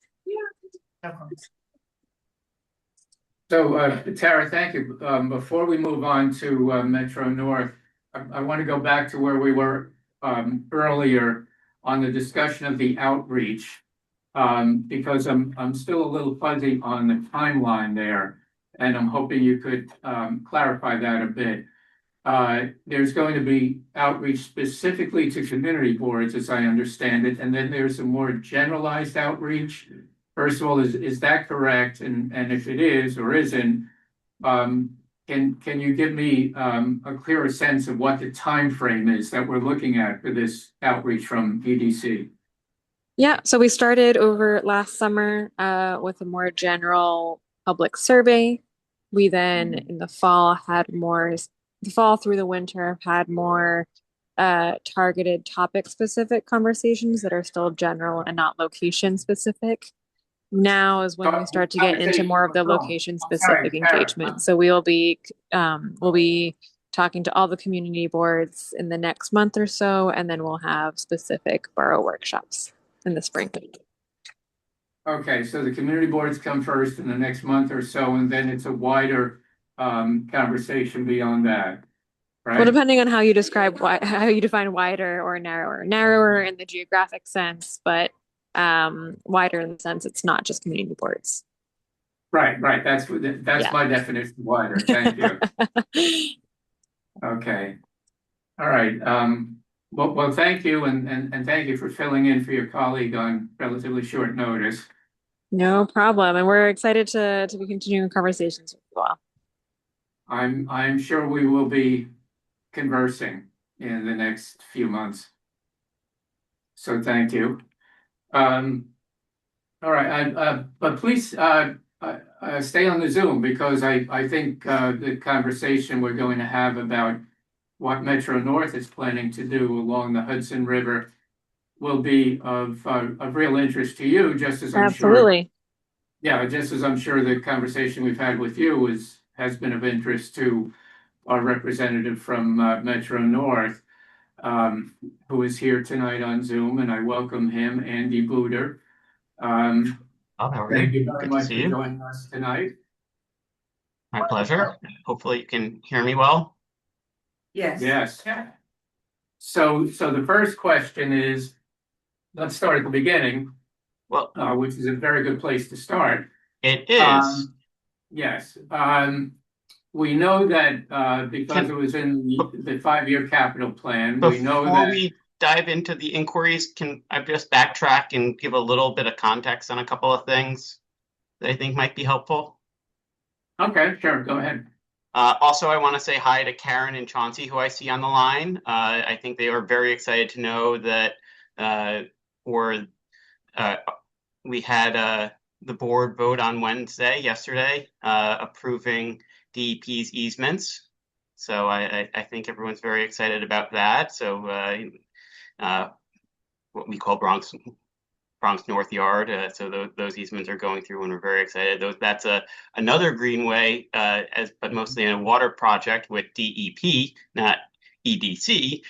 So, Tara, thank you. Before we move on to Metro North, I want to go back to where we were earlier on the discussion of the outreach, because I'm still a little fuzzy on the timeline there, and I'm hoping you could clarify that a bit. There's going to be outreach specifically to community boards, as I understand it, and then there's a more generalized outreach. First of all, is that correct? And if it is or isn't, can you give me a clearer sense of what the time frame is that we're looking at for this outreach from EDC? Yeah, so we started over last summer with a more general public survey. We then in the fall through the winter had more targeted topic specific conversations that are still general and not location specific. Now is when we start to get into more of the location specific engagement. So we'll be talking to all the community boards in the next month or so, and then we'll have specific borough workshops in the spring. Okay, so the community boards come first in the next month or so, and then it's a wider conversation beyond that, right? Well, depending on how you define wider or narrower. Narrower in the geographic sense, but wider in the sense it's not just community boards. Right. That's my definition of wider. Thank you. Okay. All right. Well, thank you, and thank you for filling in for your colleague on relatively short notice. No problem, and we're excited to be continuing conversations with you all. I'm sure we will be conversing in the next few months. So thank you. All right, but please stay on the Zoom, because I think the conversation we're going to have about what Metro North is planning to do along the Hudson River will be of real interest to you, just as I'm Absolutely. sure. Yeah, just as I'm sure the conversation we've had with you has been of interest to our representative from Metro North, who is here tonight on Zoom, and I welcome him, Andy Buder. Thank you very much for joining us tonight. My pleasure. Hopefully you can hear me well. Yes. Yes. So the first question is, let's start at the beginning, Well, which is a very good place to start. it is. Yes. We know that because it was in the 5-year capital plan, we know Before that. we dive into the inquiries, can I just backtrack and give a little bit of context on a couple of things that I think might be helpful? Okay, sure, go ahead. Also, I want to say hi to Karen and Chauncey, who I see on the line. I think they are very excited to know that we had the board vote on yesterday, approving DEP's easements. So I think everyone's very excited about that. So what we call Bronx North Yard. So those easements are going through, and we're very excited. That's another Greenway, but mostly a water project with DEP, not EDC.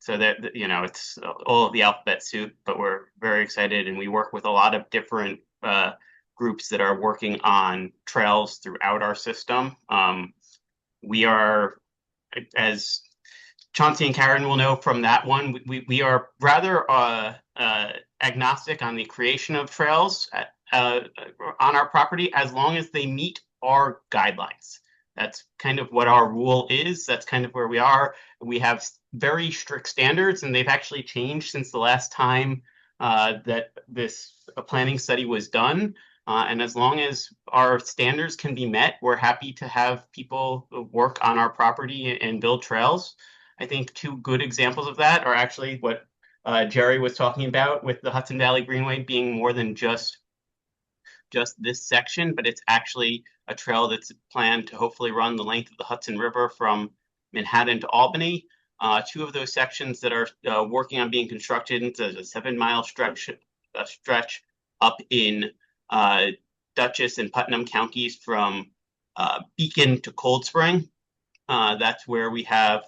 So that it's all of the alphabet soup, but we're very excited, and we work with a lot of different groups that are working on trails throughout our system. We are, as Chauncey and Karen will know from that one, we are rather agnostic on the creation of trails on our property, as long as they meet our guidelines. That's kind of what our rule is. That's kind of where we are. We have very strict standards, and they've actually changed since the last time that this planning study was done. And as long as our standards can be met, we're happy to have people work on our property and build trails. I think two good examples of that are actually what Jerry was talking about, with the Hudson Valley Greenway being more than just this section, but it's actually a trail that's planned to hopefully run the length of the Hudson River from Manhattan to Albany. Two of those sections that are working on being constructed into a 7-mile stretch up in Dutchess and Putnam counties from Beacon to Cold Spring. That's where we have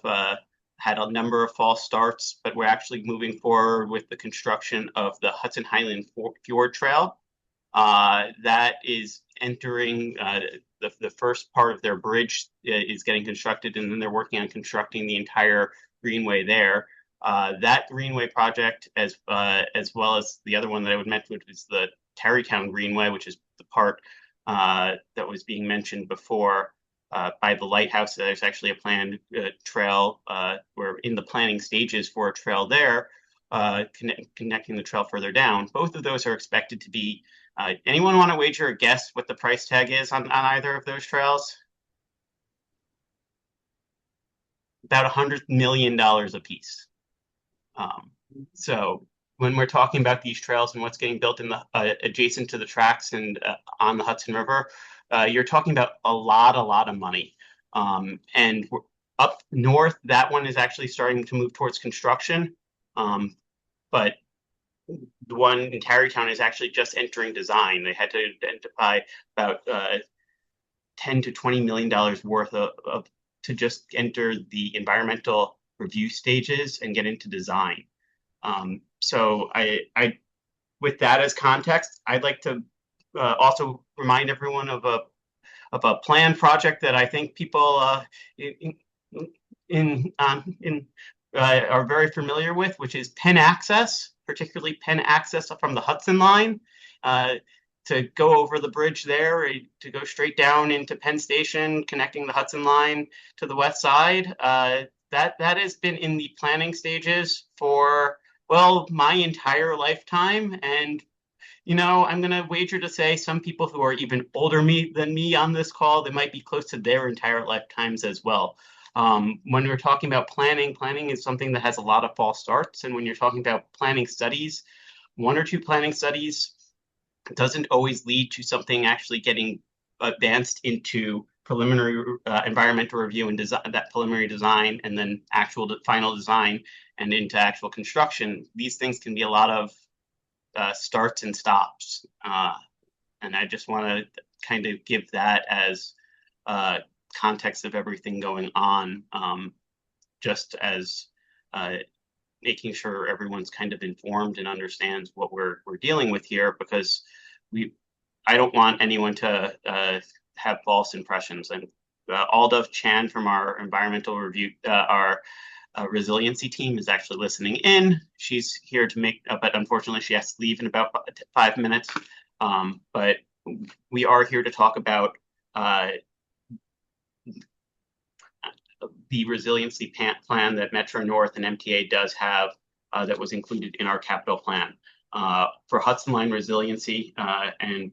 had a number of false starts, but we're actually moving forward with the construction of the Hudson Highland Fjord Trail. That is entering the first part of their bridge is getting constructed, and then they're working on constructing the entire Greenway there. That Greenway project, as well as the other one that I would mention, which is the Tarrytown Greenway, which is the part that was being mentioned before by the lighthouse. There's actually a planned trail. We're in the planning stages for a trail there, connecting the trail further down. Both of those are expected to be. Anyone want to wager a guess what the price tag is on either of those trails? About $100 million a piece. So when we're talking about these trails and what's getting built in the adjacent to the tracks and on the Hudson River, you're talking about a lot of money. And up north, that one is actually starting to move towards construction. But the one in Tarrytown is actually just entering design. They had to identify about $10 to $20 million worth of to just enter the environmental review stages and get into design. So I with that as context, I'd like to also remind everyone of a planned project that I think people are very familiar with, which is Penn Access, particularly Penn Access from the Hudson line, to go over the bridge there, to go straight down into Penn Station, connecting the Hudson line to the west side. That has been in the planning stages for, well, my entire lifetime. And, I'm going to wager to say some people who are even older than me on this call, they might be close to their entire lifetimes as well. When we're talking about planning is something that has a lot of false starts. And when you're talking about planning studies, 1 or 2 planning studies doesn't always lead to something actually getting advanced into preliminary environmental review and design, that preliminary design, and then actual final design and into actual construction. These things can be a lot of starts and stops. And I just want to kind of give that as context of everything going on, just as making sure everyone's kind of informed and understands what we're dealing with here, because I don't want anyone to have false impressions. And Aldov Chan from our environmental review, our resiliency team is actually listening in. She's here to make, but unfortunately she has to leave in about 5 minutes. But we are here to talk about the resiliency plan that Metro North and MTA does have that was included in our capital plan. For Hudson Line resiliency and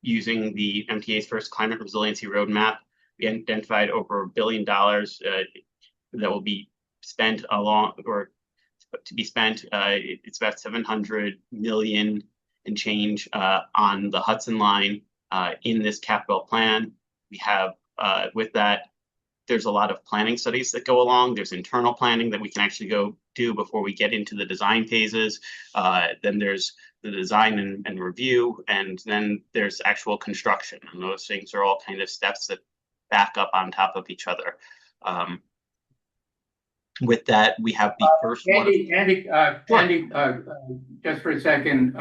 using the MTA's first climate resiliency roadmap, we identified over $1 billion that will be spent along, or to be spent. It's about 700 million and change on the Hudson Line in this capital plan. We have, with that, there's a lot of planning studies that go along. There's internal planning that we can actually go do before we get into the design phases. Then there's the design and review, and then there's actual construction. And those things are all kind of steps that back up on top of each other. With that, we have the first Andy, one. Andy, Sure. Andy, just for a second.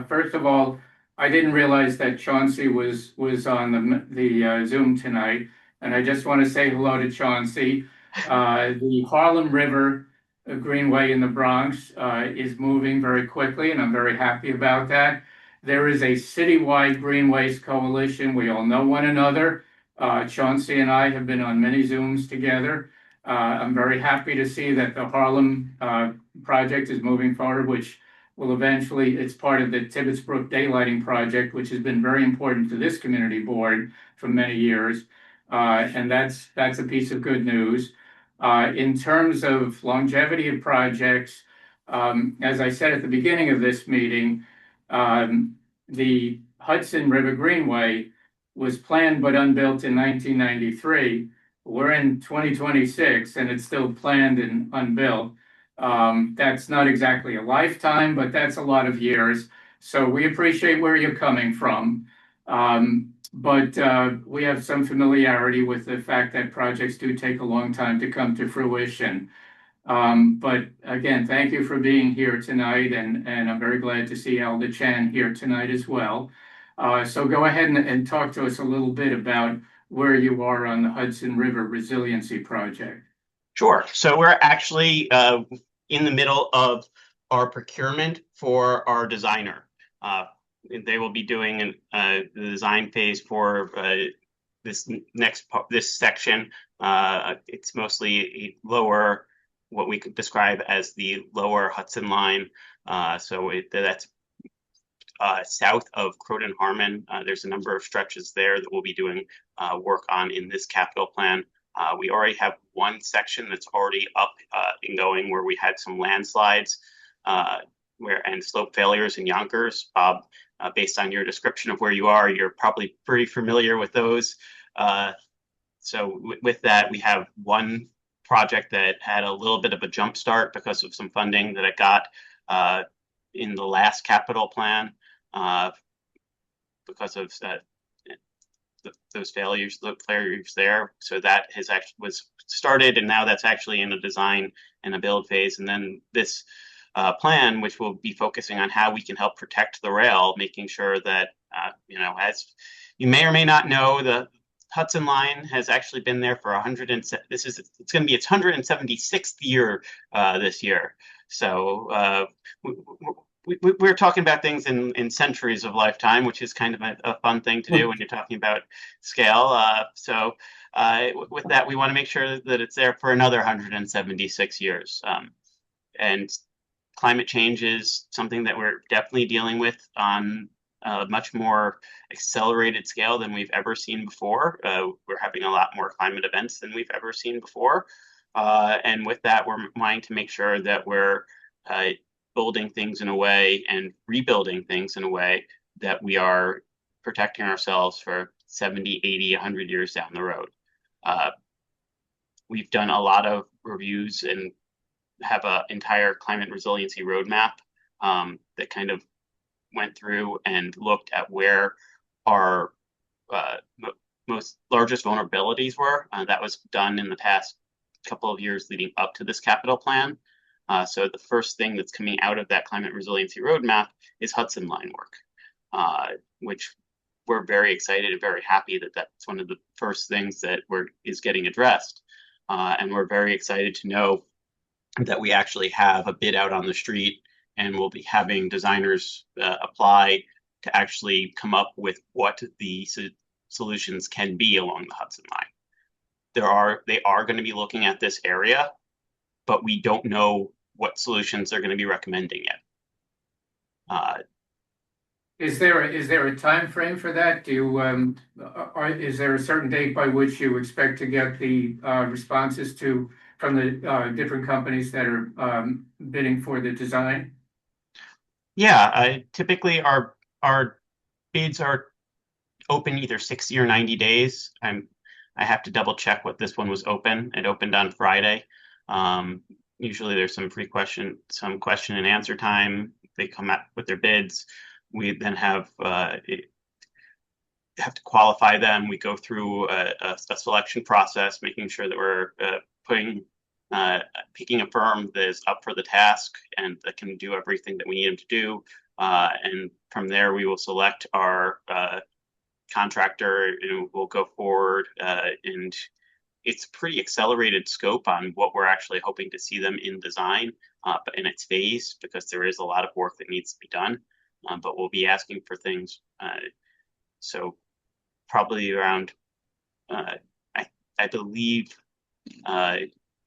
First of all, I didn't realize that Chauncey was on the Zoom tonight, and I just want to say hello to Chauncey. The Harlem River Greenway in the Bronx is moving very quickly, and I'm very happy about that. There is a citywide Greenways coalition. We all know one another. Chauncey and I have been on many Zooms together. I'm very happy to see that the Harlem project is moving forward, which will eventually, it's part of the Tibbetts Brook Daylighting Project, which has been very important to this community board for many years. And that's a piece of good news. In terms of longevity of projects, as I said at the beginning of this meeting, the Hudson River Greenway was planned but unbuilt in 1993. We're in 2026 and it's still planned and unbuilt. That's not exactly a lifetime, but that's a lot of years. So we appreciate where you're coming from. But we have some familiarity with the fact that projects do take a long time to come to fruition. But again, thank you for being here tonight, and I'm very glad to see Alda Chan here tonight as well. So go ahead and talk to us a little bit about where you are on the Hudson River Resiliency Project. Sure. So we're actually in the middle of our procurement for our designer. They will be doing the design phase for this section. It's mostly lower, what we could describe as the lower Hudson Line. So that's south of Croton Harmon. There's a number of stretches there that we'll be doing work on in this capital plan. We already have one section that's already up and going where we had some landslides and slope failures in Yonkers. Bob, based on your description of where you are, you're probably pretty familiar with those. So with that, we have one project that had a little bit of a jump start because of some funding that it got in the last capital plan because of those failures there. So that was started, and now that's actually in a design and a build phase. And then this plan, which will be focusing on how we can help protect the rail, making sure that, as you may or may not know, the Hudson Line has actually been there for it's going to be its 176th year this year. So we're talking about things in centuries of lifetime, which is kind of a fun thing to do when you're talking about scale. So with that, we want to make sure that it's there for another 176 years. And climate change is something that we're definitely dealing with on a much more accelerated scale than we've ever seen before. We're having a lot more climate events than we've ever seen before. And with that, we're wanting to make sure that we're building things in a way and rebuilding things in a way that we are protecting ourselves for 70, 80, 100 years down the road. We've done a lot of reviews and have an entire climate resiliency roadmap that kind of went through and looked at where our most largest vulnerabilities were. That was done in the past couple of years leading up to this capital plan. So the first thing that's coming out of that climate resiliency roadmap is Hudson Line work, which we're very excited and very happy that that's one of the first things that is getting addressed. And we're very excited to know that we actually have a bid out on the street, and we'll be having designers apply to actually come up with what the solutions can be along the Hudson line. They are going to be looking at this area, but we don't know what solutions they're going to be recommending yet. Is there a time frame for that? Is there a certain date by which you expect to get the responses from the different companies that are bidding for the design? Yeah, typically our bids are open either 60 or 90 days. I have to double check what this one was open. It opened on Friday. Usually there's some question and answer time. They come out with their bids. We then have to qualify them. We go through a selection process, making sure that we're picking a firm that is up for the task and that can do everything that we need them to do. And from there, we will select our contractor, and we'll go forward. And it's pretty accelerated scope on what we're actually hoping to see them in design, but in its phase, because there is a lot of work that needs to be done. But we'll be asking for things. So probably around, I believe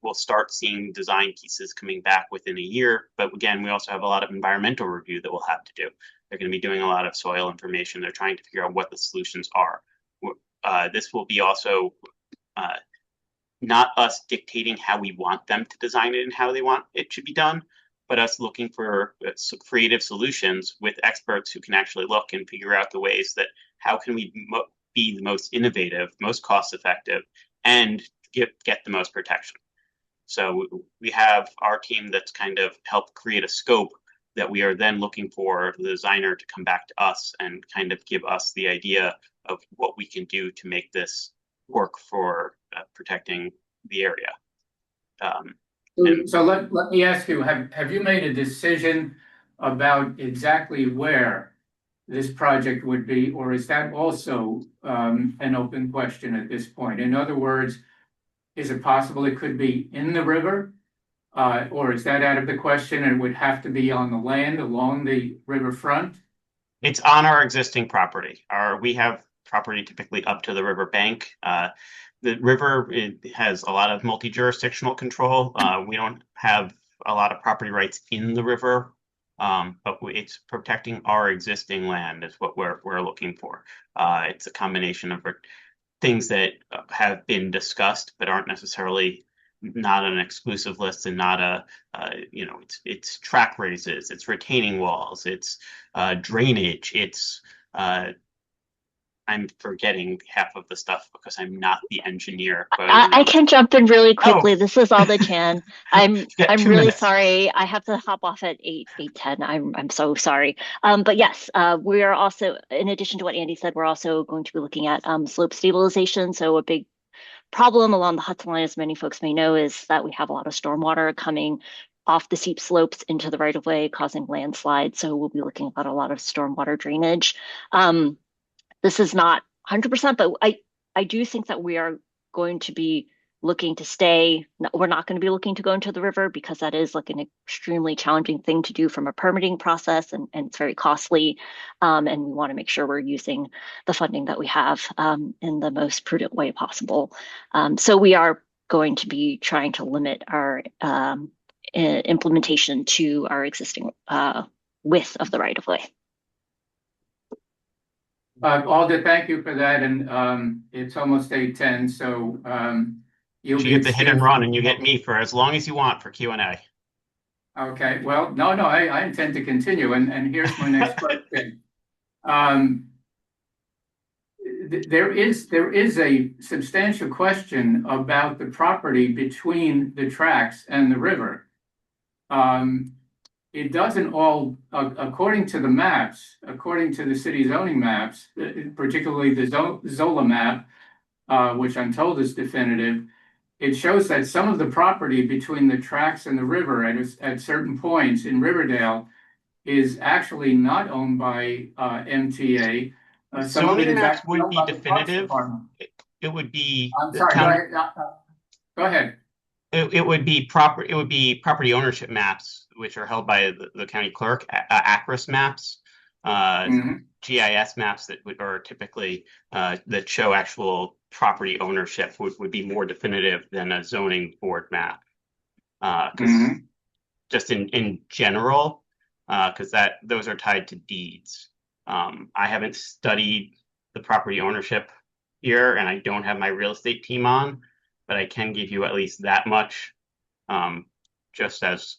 we'll start seeing design pieces coming back within a year. But again, we also have a lot of environmental review that we'll have to do. They're going to be doing a lot of soil information. They're trying to figure out what the solutions are. This will be also not us dictating how we want them to design it and how they want it to be done, but us looking for creative solutions with experts who can actually look and figure out the ways that how can we be the most innovative, most cost effective, and get the most protection. So we have our team that's kind of helped create a scope that we are then looking for the designer to come back to us and kind of give us the idea of what we can do to make this work for protecting the area. So let me ask you, have you made a decision about exactly where this project would be, or is that also an open question at this point? In other words, is it possible it could be in the river, or is that out of the question and would have to be on the land along the riverfront? It's on our existing property. We have property typically up to the river bank. The river has a lot of multi-jurisdictional control. We don't have a lot of property rights in the river, but it's protecting our existing land is what we're looking for. It's a combination of things that have been discussed but aren't necessarily not an exclusive list, and not it's track raises, it's retaining walls, it's drainage, it's I'm forgetting half of the stuff because I'm not the engineer. But I can jump in really quickly. Oh. This is all the Chan. I'm really minutes. sorry. I have to hop off at 8:10. I'm so sorry. But yes, we are also, in addition to what Andy said, we're also going to be looking at slope stabilization. So a big problem along the Hudson line, as many folks may know, is that we have a lot of stormwater coming off the steep slopes into the right of way, causing landslides. So we'll be looking at a lot of stormwater drainage. This is not 100%, but I do think that we are going to be looking to stay. We're not going to be looking to go into the river because that is like an extremely challenging thing to do from a permitting process, and it's very costly. And we want to make sure we're using the funding that we have in the most prudent way possible. So we are going to be trying to limit our implementation to our existing width of the right of way. Alda, thank you for that. And it's almost 8:10, so you get the hit and run, and you get me for as long as you want for Q&A. Okay. Well, no, I intend to continue. And here's my next question. There is a substantial question about the property between the tracks and the river. It doesn't all, according to the maps, according to the city zoning maps, particularly the Zola map, which I'm told is definitive, it shows that some of the property between the tracks and the river at certain points in Riverdale is actually not owned by MTA. Some of it Zoning is maps actually would owned be by the Parks definitive. Department. It would be. I'm sorry. Go ahead. It would be property ownership maps, which are held by the county clerk, ACRIS maps, Mhm. GIS maps are typically that show actual property ownership would be more definitive than a zoning board map. Because just in general, because those are tied to deeds. I haven't studied the property ownership here, and I don't have my real estate team on, but I can give you at least that much, just as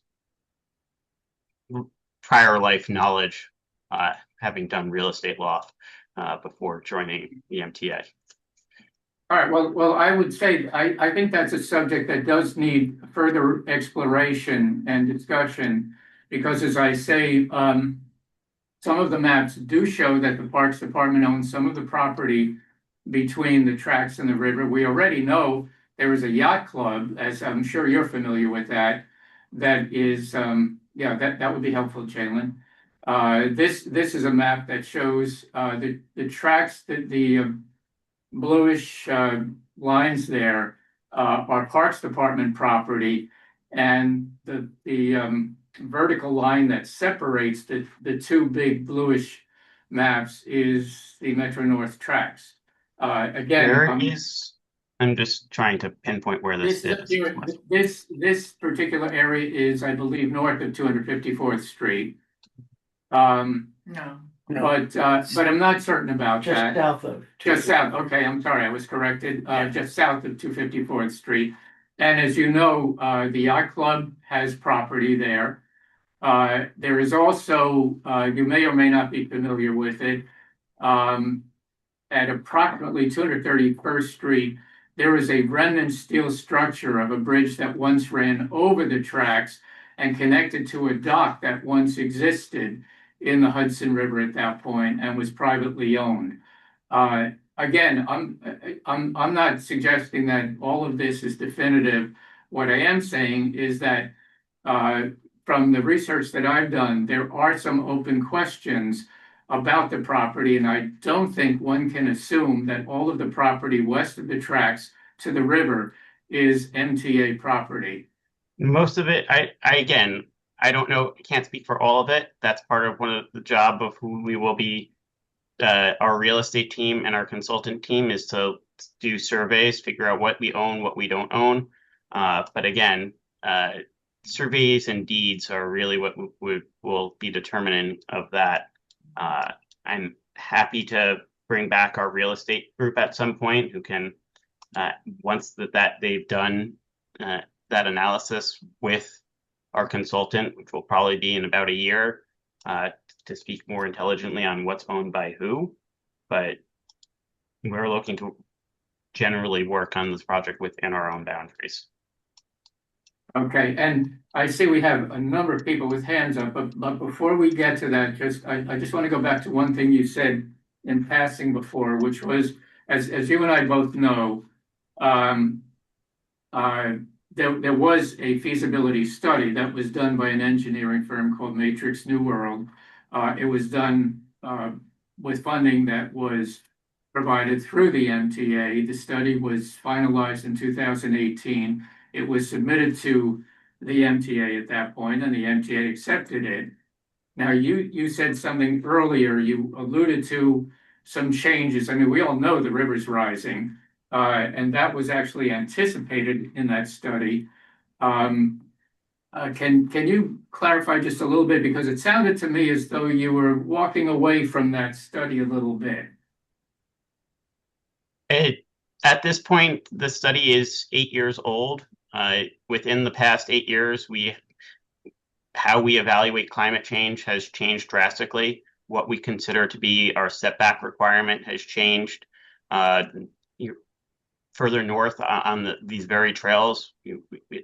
prior life knowledge, having done real estate law before joining the MTA. All right, well, I would say, I think that's a subject that does need further exploration and discussion, because as I say, some of the maps do show that the Parks Department owns some of the property between the tracks and the river. We already know there is a yacht club, as I'm sure you're familiar with that, that is, yeah, that would be helpful, Jalen. This is a map that shows the tracks, the bluish lines there are Parks Department property, and the vertical line that separates the two big bluish maps is the Metro North tracks. Again, I'm just trying to pinpoint where this is. This particular area is, I believe, north of 254th Street. No. But I'm not certain about Just that. south of. Just south, okay, I'm sorry, I was corrected, just south of 254th Street. And as you know, the yacht club has property there. There is also, you may or may not be familiar with it, at approximately 231st Street, there is a remnant steel structure of a bridge that once ran over the tracks and connected to a dock that once existed in the Hudson River at that point and was privately owned. Again, I'm not suggesting that all of this is definitive. What I am saying is that from the research that I've done, there are some open questions about the property, and I don't think one can assume that all of the property west of the tracks to the river is MTA property. Most of it, again, I don't know, can't speak for all of it. That's part of one of the job of who we will be. Our real estate team and our consultant team is to do surveys, figure out what we own, what we don't own. But again, surveys and deeds are really what will be determinant of that. I'm happy to bring back our real estate group at some point who can, once that they've done that analysis with our consultant, which will probably be in about a year, to speak more intelligently on what's owned by who. But we're looking to generally work on this project within our own boundaries. Okay, and I see we have a number of people with hands up, but before we get to that, I just want to go back to one thing you said in passing before, which was, as you and I both know, there was a feasibility study that was done by an engineering firm called Matrix New World. It was done with funding that was provided through the MTA. The study was finalized in 2018. It was submitted to the MTA at that point, and the MTA accepted it. Now, you said something earlier, you alluded to some changes. I mean, we all know the river's rising, and that was actually anticipated in that study. Can you clarify just a little bit? Because it sounded to me as though you were walking away from that study a little bit. At this point, the study is 8 years old. Within the past 8 years, how we evaluate climate change has changed drastically. What we consider to be our setback requirement has changed. Further north on these very trails,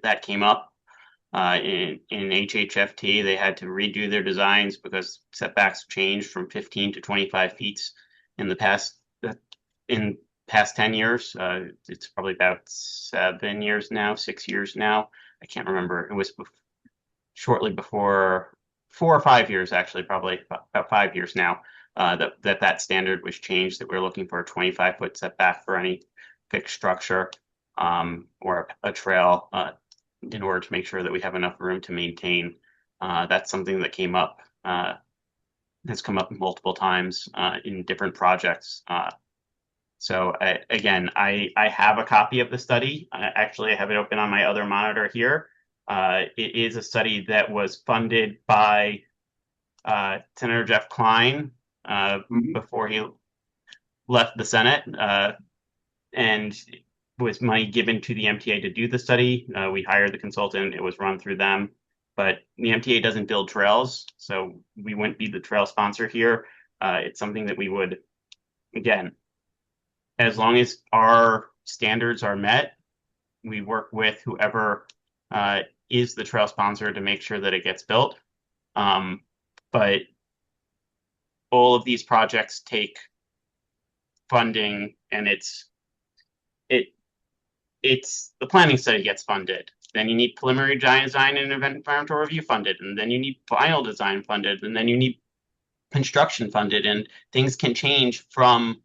that came up in HHFT. They had to redo their designs because setbacks changed from 15 to 25 feet in the past 10 years. It's probably about 7 years now, 6 years now. I can't remember. It was shortly before 4 or 5 years, actually, probably about 5 years now, that standard was changed, that we're looking for a 25-foot setback for any fixed structure. or a trail in order to make sure that we have enough room to maintain. That's something that has come up multiple times in different projects. So again, I have a copy of the study. Actually, I have it open on my other monitor here. It is a study that was funded by Senator Jeff Klein before he left the Senate, and was money given to the MTA to do the study. We hired the consultant. It was run through them. But the MTA doesn't build trails, so we wouldn't be the trail sponsor here. It's something that we would, again, as long as our standards are met, we work with whoever is the trail sponsor to make sure that it gets built. But all of these projects take funding, and it's the planning study gets funded. Then you need preliminary design and environmental review funded, and then you need final design funded, and then you need construction funded, and things can change from,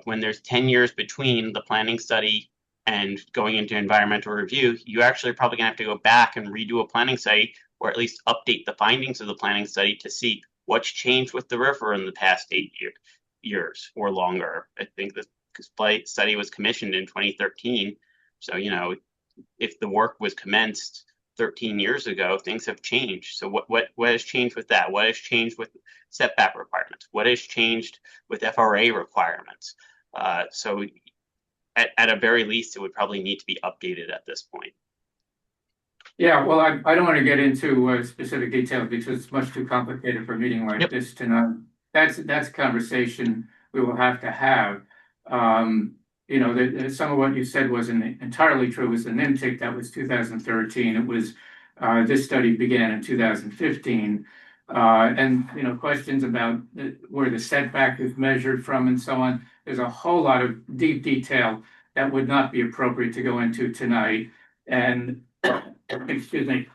when there's 10 years between the planning study and going into environmental review, you actually are probably gonna have to go back and redo a planning study, or at least update the findings of the planning study to see what's changed with the river in the past 8 years or longer. I think the study was commissioned in 2013. So, if the work was commenced 13 years ago, things have changed. So what has changed with that? What has changed with setback requirements? What has changed with FRA requirements? So at a very least, it would probably need to be updated at this point. Yeah, well, I don't want to get into specific details because it's much too complicated for a meeting like this tonight. That's a conversation we will have to have. Some of what you said wasn't entirely true. It was the NIMTIC, that was 2013. It was this study began in 2015. And questions about where the setback is measured from and so on. There's a whole lot of deep detail that would not be appropriate to go into tonight. And excuse me,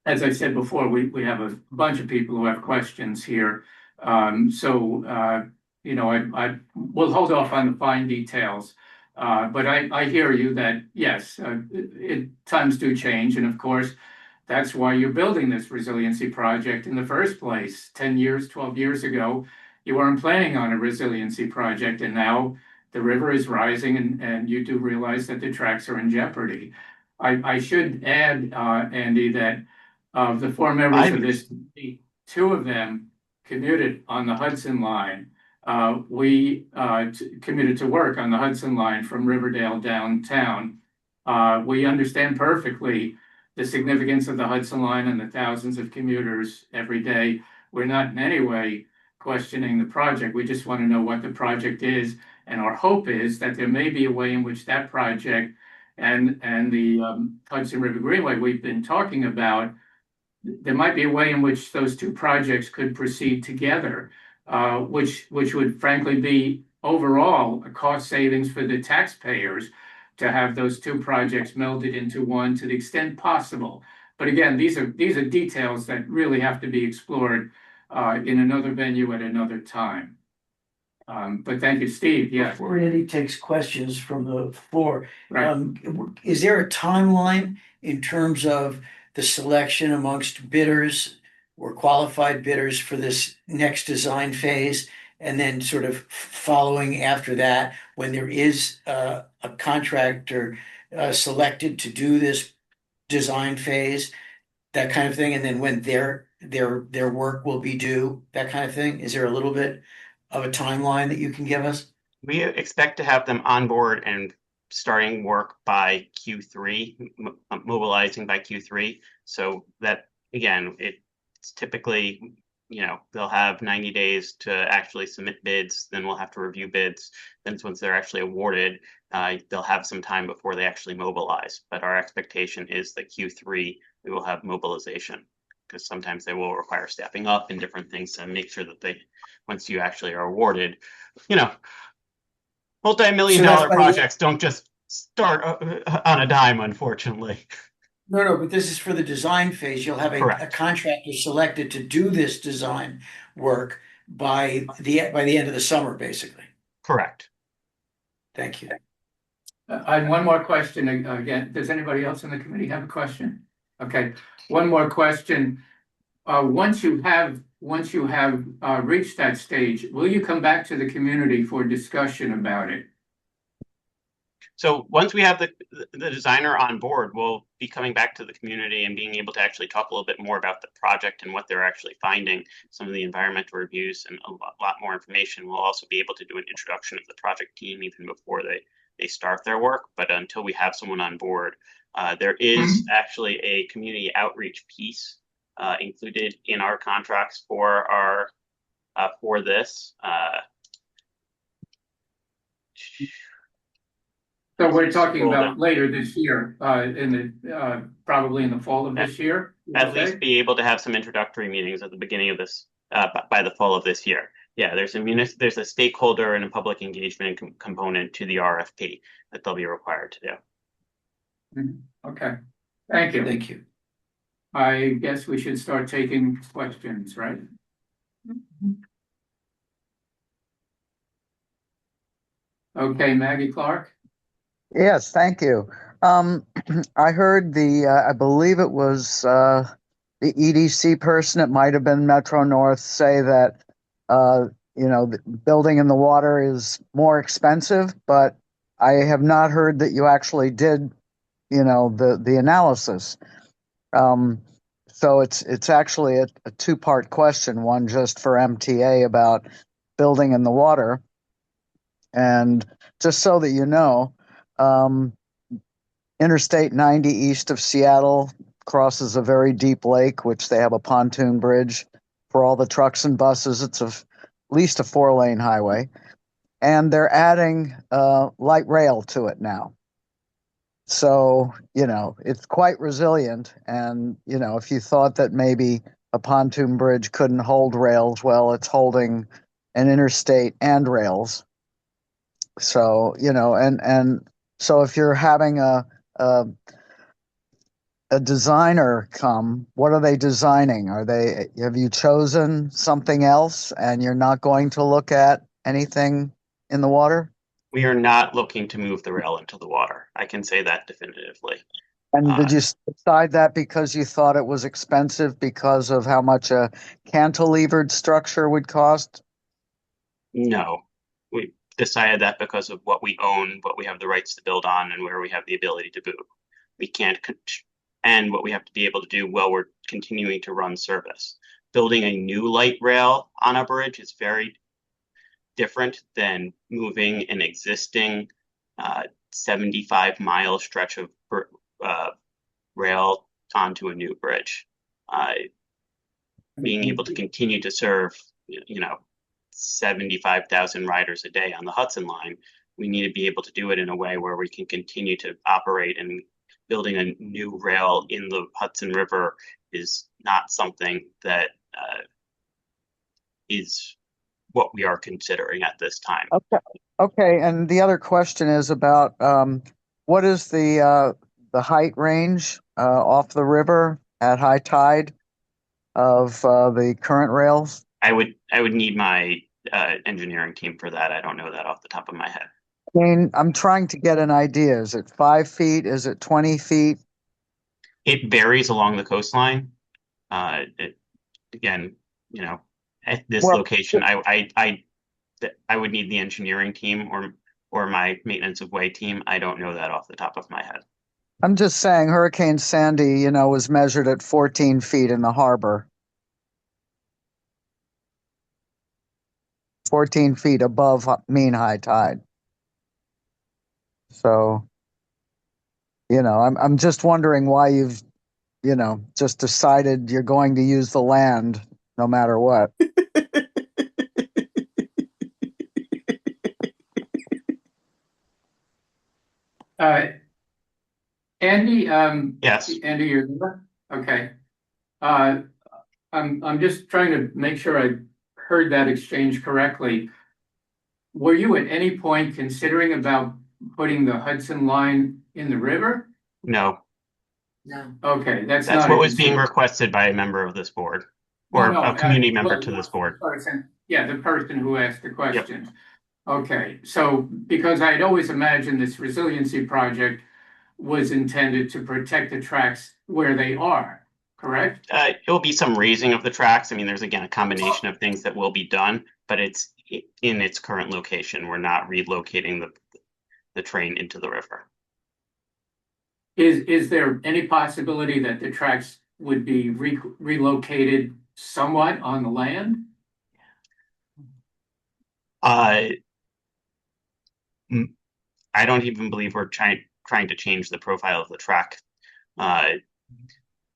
as I said before, we have a bunch of people who have questions here. I will hold off on the fine details. But I hear you that, yes, times do change. And of course, that's why you're building this resiliency project in the first place. 10 years, 12 years ago, you weren't planning on a resiliency project. And now the river is rising and you do realize that the tracks are in jeopardy. I should add, Andy, that of the four members of this committee, two of them commuted on the Hudson line. We committed to work on the Hudson line from Riverdale downtown. We understand perfectly the significance of the Hudson line and the thousands of commuters every day. We're not in any way questioning the project. We just want to know what the project is. And our hope is that there may be a way in which that project and the Hudson River Greenway we've been talking about, there might be a way in which those two projects could proceed together. Which would frankly be overall a cost savings for the taxpayers to have those two projects melded into one to the extent possible. But again, these are details that really have to be explored in another venue at another time. But thank you, Steve. Yes. Before Andy takes questions from the floor, Right. Is there a timeline in terms of the selection amongst bidders or qualified bidders for this next design phase? And then sort of following after that, when there is a contractor selected to do this design phase, that kind of thing, and then when their work will be due, that kind of thing? Is there a little bit of a timeline that you can give us? We expect to have them on board and starting work by Q3, mobilizing by Q3. So that, again, it's typically, they'll have 90 days to actually submit bids. Then we'll have to review bids. Then once they're actually awarded, they'll have some time before they actually mobilize. But our expectation is that Q3, we will have mobilization, because sometimes they will require staffing up and different things to make sure that once you actually are awarded, multi-million-dollar projects don't just start on a dime, unfortunately. No, but this is for the design phase. You'll have a contractor selected to do this design work by the end of the summer, basically. Correct. Thank you. And one more question again. Does anybody else in the committee have a question? Okay, one more question. Once you have reached that stage, will you come back to the community for discussion about it? So once we have the designer on board, we'll be coming back to the community and being able to actually talk a little bit more about the project and what they're actually finding, some of the environmental reviews, and a lot more information. We'll also be able to do an introduction of the project team even before they start their work. But until we have someone on board, there is actually a community outreach piece included in our contracts for this. So we're talking about later this year, probably in the fall of this year. At least be able to have some introductory meetings at the beginning of this, by the fall of this year. Yeah, there's a stakeholder and a public engagement component to the RFP that they'll be required to do. Okay, thank you. Thank you. I guess we should start taking questions, right? Okay, Maggie Clark. Yes, thank you. I heard I believe it was the EDC person, it might have been Metro North, say that, the building in the water is more expensive, but I have not heard that you actually did, the analysis. So it's actually a two-part question, one just for MTA about building in the water. And just so that you know, Interstate 90 east of Seattle crosses a very deep lake, which they have a pontoon bridge for all the trucks and buses. It's at least a 4-lane highway. And they're adding light rail to it now. So, it's quite resilient. And, if you thought that maybe a pontoon bridge couldn't hold rails, well, it's holding an interstate and rails. So, and so if you're having a designer come, what are they designing? Have you chosen something else and you're not going to look at anything in the water? We are not looking to move the rail into the water. I can say that definitively. And did you decide that because you thought it was expensive because of how much a cantilevered structure would cost? No, we decided that because of what we own, what we have the rights to build on, and where we have the ability to move. We can't, and what we have to be able to do while we're continuing to run service. Building a new light rail on a bridge is very different than moving an existing 75-mile stretch of rail onto a new bridge. Being able to continue to serve, 75,000 riders a day on the Hudson line, we need to be able to do it in a way where we can continue to operate, and building a new rail in the Hudson River is not something that is what we are considering at this time. Okay. And the other question is about what is the height range off the river at high tide of the current rails? I would need my engineering team for that. I don't know that off the top of my head. I mean, I'm trying to get an idea. Is it 5 feet? Is it 20 feet? It varies along the coastline. Again, at this location, I would need the engineering team or my maintenance of way team. I don't know that off the top of my head. I'm just saying Hurricane Sandy, was measured at 14 feet in the harbor. 14 feet above mean high tide. So, I'm just wondering why you've, just decided you're going to use the land no matter what. Andy, yes. Andy, you're there? Okay. I'm just trying to make sure I heard that exchange correctly. Were you at any point considering about putting the Hudson line in the river? No. No. Okay, that's what was being requested by a member of this board, or a community member to this board. The person who asked the question. Okay, so because I had always imagined this resiliency project was intended to protect the tracks where they are, correct? It will be some raising of the tracks. I mean, there's again a combination of things that will be done, but it's in its current location. We're not relocating the train into the river. Is there any possibility that the tracks would be relocated somewhat on the land? I don't even believe we're trying to change the profile of the track.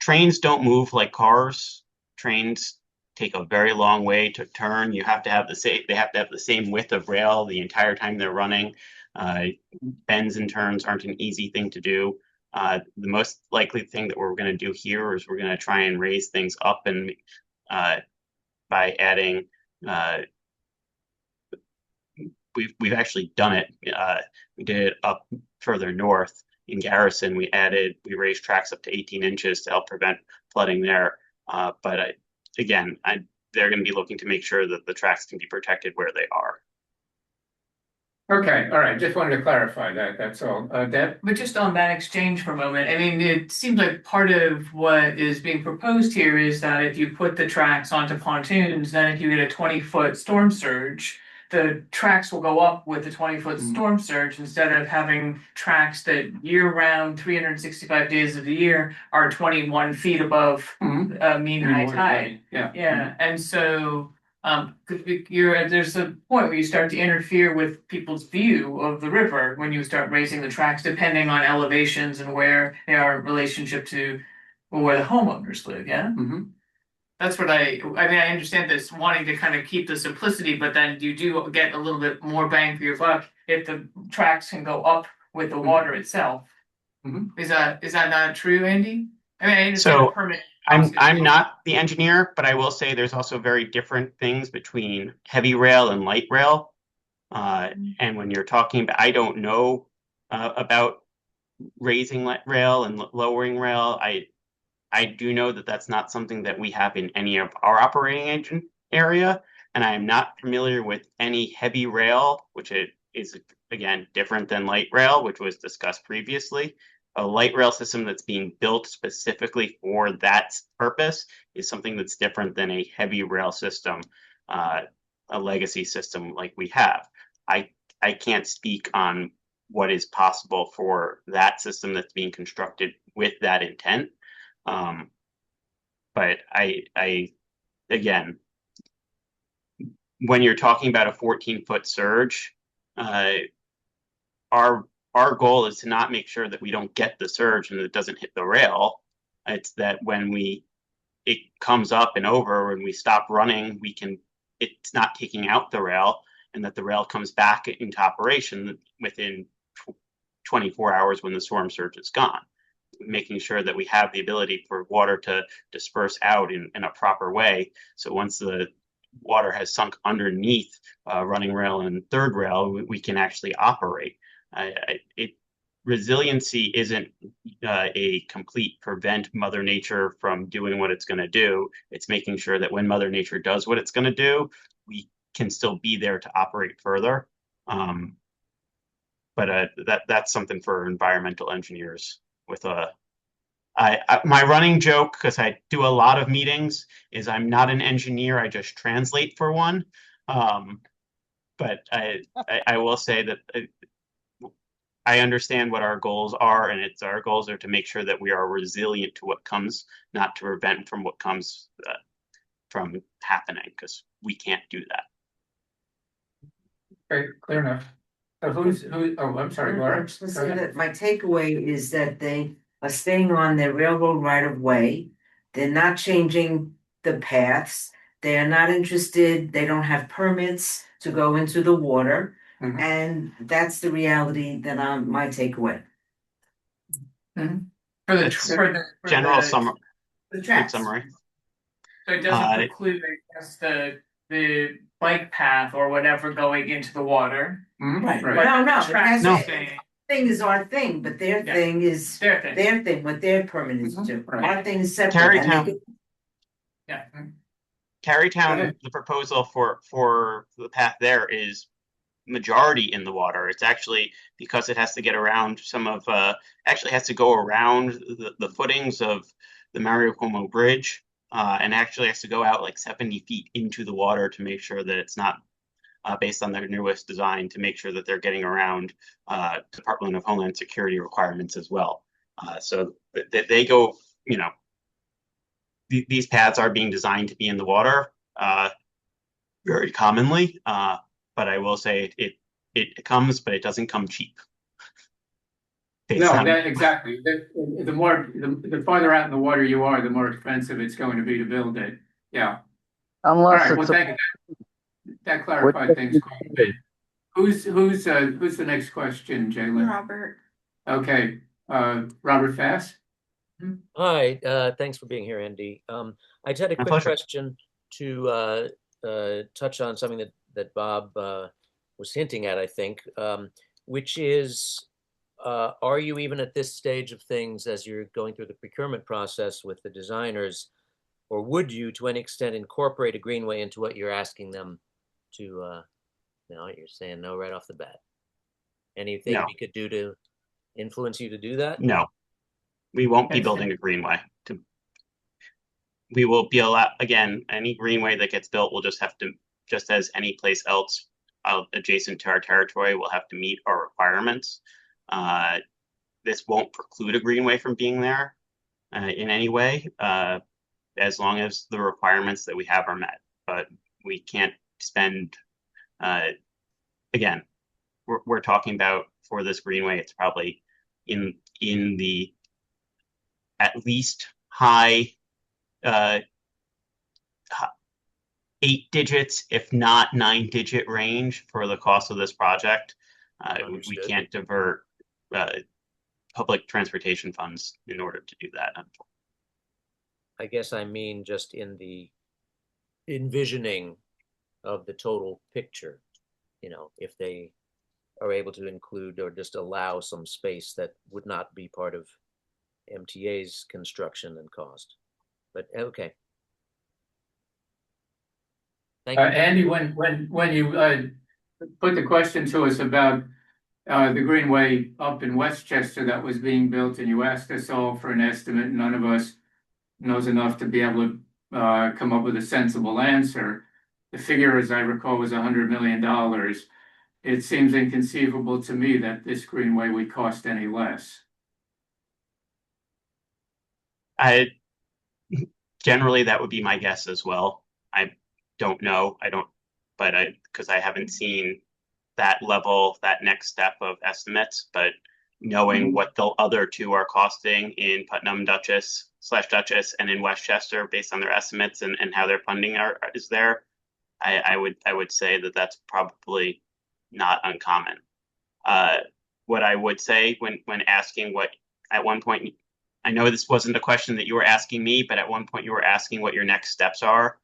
Trains don't move like cars. Trains take a very long way to turn. You have to have they have to have the same width of rail the entire time they're running. Bends and turns aren't an easy thing to do. The most likely thing that we're going to do here is we're going to try and raise things up and by adding we've actually done it. We did it up further north in Garrison. We raised tracks up to 18 inches to help prevent flooding there. But again, they're going to be looking to make sure that the tracks can be protected where they are. Okay, all right. Just wanted to clarify that. That's all. Deb? But just on that exchange for a moment, I mean, it seems like part of what is being proposed here is that if you put the tracks onto pontoons, then if you get a 20-foot storm surge, the tracks will go up with the 20-foot storm surge instead of having tracks that year-round, 365 days of the year, are 21 feet above mean high tide. Yeah. And so there's a point where you start to interfere with people's view of the river when you start raising the tracks, depending on elevations and where they are in relationship to where the homeowners live. Yeah. That's what I mean, I understand this wanting to kind of keep the simplicity, but then you do get a little bit more bang for your buck if the tracks can go up with the water itself. Is that not true, Andy? I mean, I understand the permit. I'm not the engineer, but I will say there's also very different things between heavy rail and light rail. And when you're talking about, I don't know about raising light rail and lowering rail. I do know that that's not something that we have in any of our operating engine area, and I am not familiar with any heavy rail, which is again different than light rail, which was discussed previously. A light rail system that's being built specifically for that purpose is something that's different than a heavy rail system, a legacy system like we have. I can't speak on what is possible for that system that's being constructed with that intent. But I again, when you're talking about a 14-foot surge, our goal is to not make sure that we don't get the surge and that it doesn't hit the rail. It's that when it comes up and over, when we stop running, it's not taking out the rail, and that the rail comes back into operation within 24 hours when the storm surge is gone. Making sure that we have the ability for water to disperse out in a proper way. So once the water has sunk underneath running rail and third rail, we can actually operate. Resiliency isn't a complete prevent Mother Nature from doing what it's going to do. It's making sure that when Mother Nature does what it's going to do, we can still be there to operate further. But that's something for environmental engineers. My running joke, because I do a lot of meetings, is I'm not an engineer. I just translate for one. But I will say that I understand what our goals are, and our goals are to make sure that we are resilient to what comes, not to prevent from what comes from happening, because we can't do that. Okay, clear enough. So oh, I'm sorry, Laura. My takeaway is that they are staying on their railroad right of way. They're not changing the paths. They are not interested. They don't have permits to go into the water. And that's the reality that my takeaway. For the general summary. summary. So it doesn't preclude, I guess, the bike path or whatever going into the water. Right. But No. Thing is our thing, but their thing is their thing. Their thing, what their permit is to. Our thing is separate. Carytown, the proposal for the path there is majority in the water. It's actually because it has to get around some of, actually has to go around the footings of the Mario Cuomo Bridge, and actually has to go out like 70 feet into the water to make sure that it's not, based on their newest design, to make sure that they're getting around Department of Homeland Security requirements as well. So they go, you know, these pads are being designed to be in the water very commonly, but I will say it comes, but it doesn't come cheap. No, that exactly. The farther out in the water you are, the more expensive it's going to be to build it. Yeah. All Unless right. Well, it's a thank you. That clarified things quite a bit. Who's the next question, Jalen? Robert. Okay. Robert Fass. Hi, thanks for being here, Andy. I just had a My quick pleasure. question to touch on something that Bob was hinting at, I think, which is, are you even at this stage of things as you're going through the procurement process with the designers, or would you, to any extent, incorporate a Greenway into what you're asking them to, no, you're saying no right off the bat. Anything No. we could do to influence you to do that? No, we won't be building a Greenway. We will be allowed, again, any Greenway that gets built will just have to, just as any place else adjacent to our territory, will have to meet our requirements. This won't preclude a Greenway from being there in any way, as long as the requirements that we have are met. But we can't spend, again, we're talking about, for this Greenway, it's probably in the at least high 8 digits, if not 9-digit range for the cost of this project. We can't divert public transportation funds in order to do that. I guess I mean just in the envisioning of the total picture, you know, if they are able to include or just allow some space that would not be part of MTA's construction and cost. But okay. Thank you. Andy, when you put the question to us about the Greenway up in Westchester that was being built, and you asked us all for an estimate, none of us knows enough to be able to come up with a sensible answer. The figure, as I recall, was $100 million. It seems inconceivable to me that this Greenway would cost any less. Generally, that would be my guess as well. I don't know. Because I haven't seen that level, that next step of estimates, but knowing what the other two are costing in Putnam Dutchess and in Westchester based on their estimates and how their funding is there, I would say that that's probably not uncommon. What I would say when asking what, at one point, I know this wasn't a question that you were asking me, but at one point you were asking what your next steps are.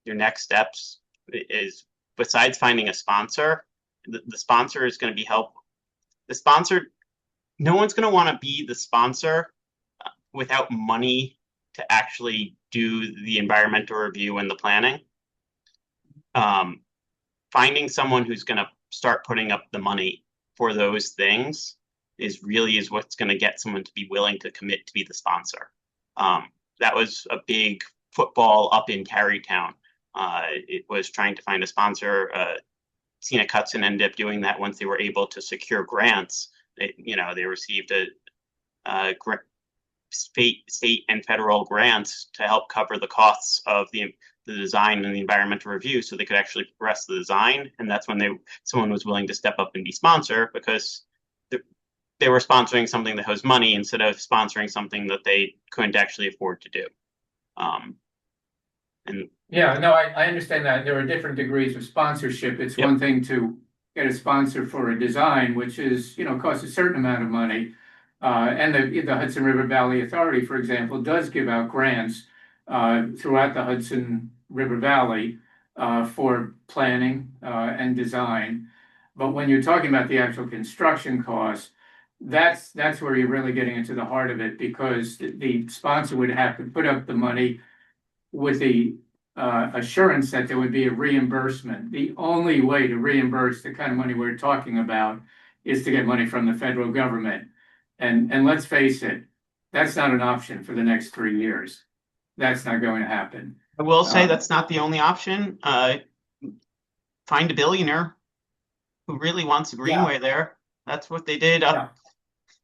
Your next steps is, besides finding a sponsor, the sponsor is going to be helpful. The sponsor, no one's going to want to be the sponsor without money to actually do the environmental review and the planning. Finding someone who's going to start putting up the money for those things is what's going to get someone to be willing to commit to be the sponsor. That was a big football up in Tarrytown. It was trying to find a sponsor. Scenic Hudson ended up doing that once they were able to secure grants. They received state and federal grants to help cover the costs of the design and the environmental review, so they could actually progress the design. And that's when someone was willing to step up and be sponsor, because they were sponsoring something that has money instead of sponsoring something that they couldn't actually afford to do. Yeah, no, I understand that. There are different degrees of sponsorship. It's one thing to get a sponsor for a design, which is, costs a certain amount of money. And the Hudson River Valley Authority, for example, does give out grants throughout the Hudson River Valley for planning and design. But when you're talking about the actual construction cost, that's where you're really getting into the heart of it, because the sponsor would have to put up the money with the assurance that there would be a reimbursement. The only way to reimburse the kind of money we're talking about is to get money from the federal government. And let's face it, that's not an option for the next 3 years. That's not going to happen. I will say that's not the only option. Find a billionaire who really wants a Greenway there. That's what they did up.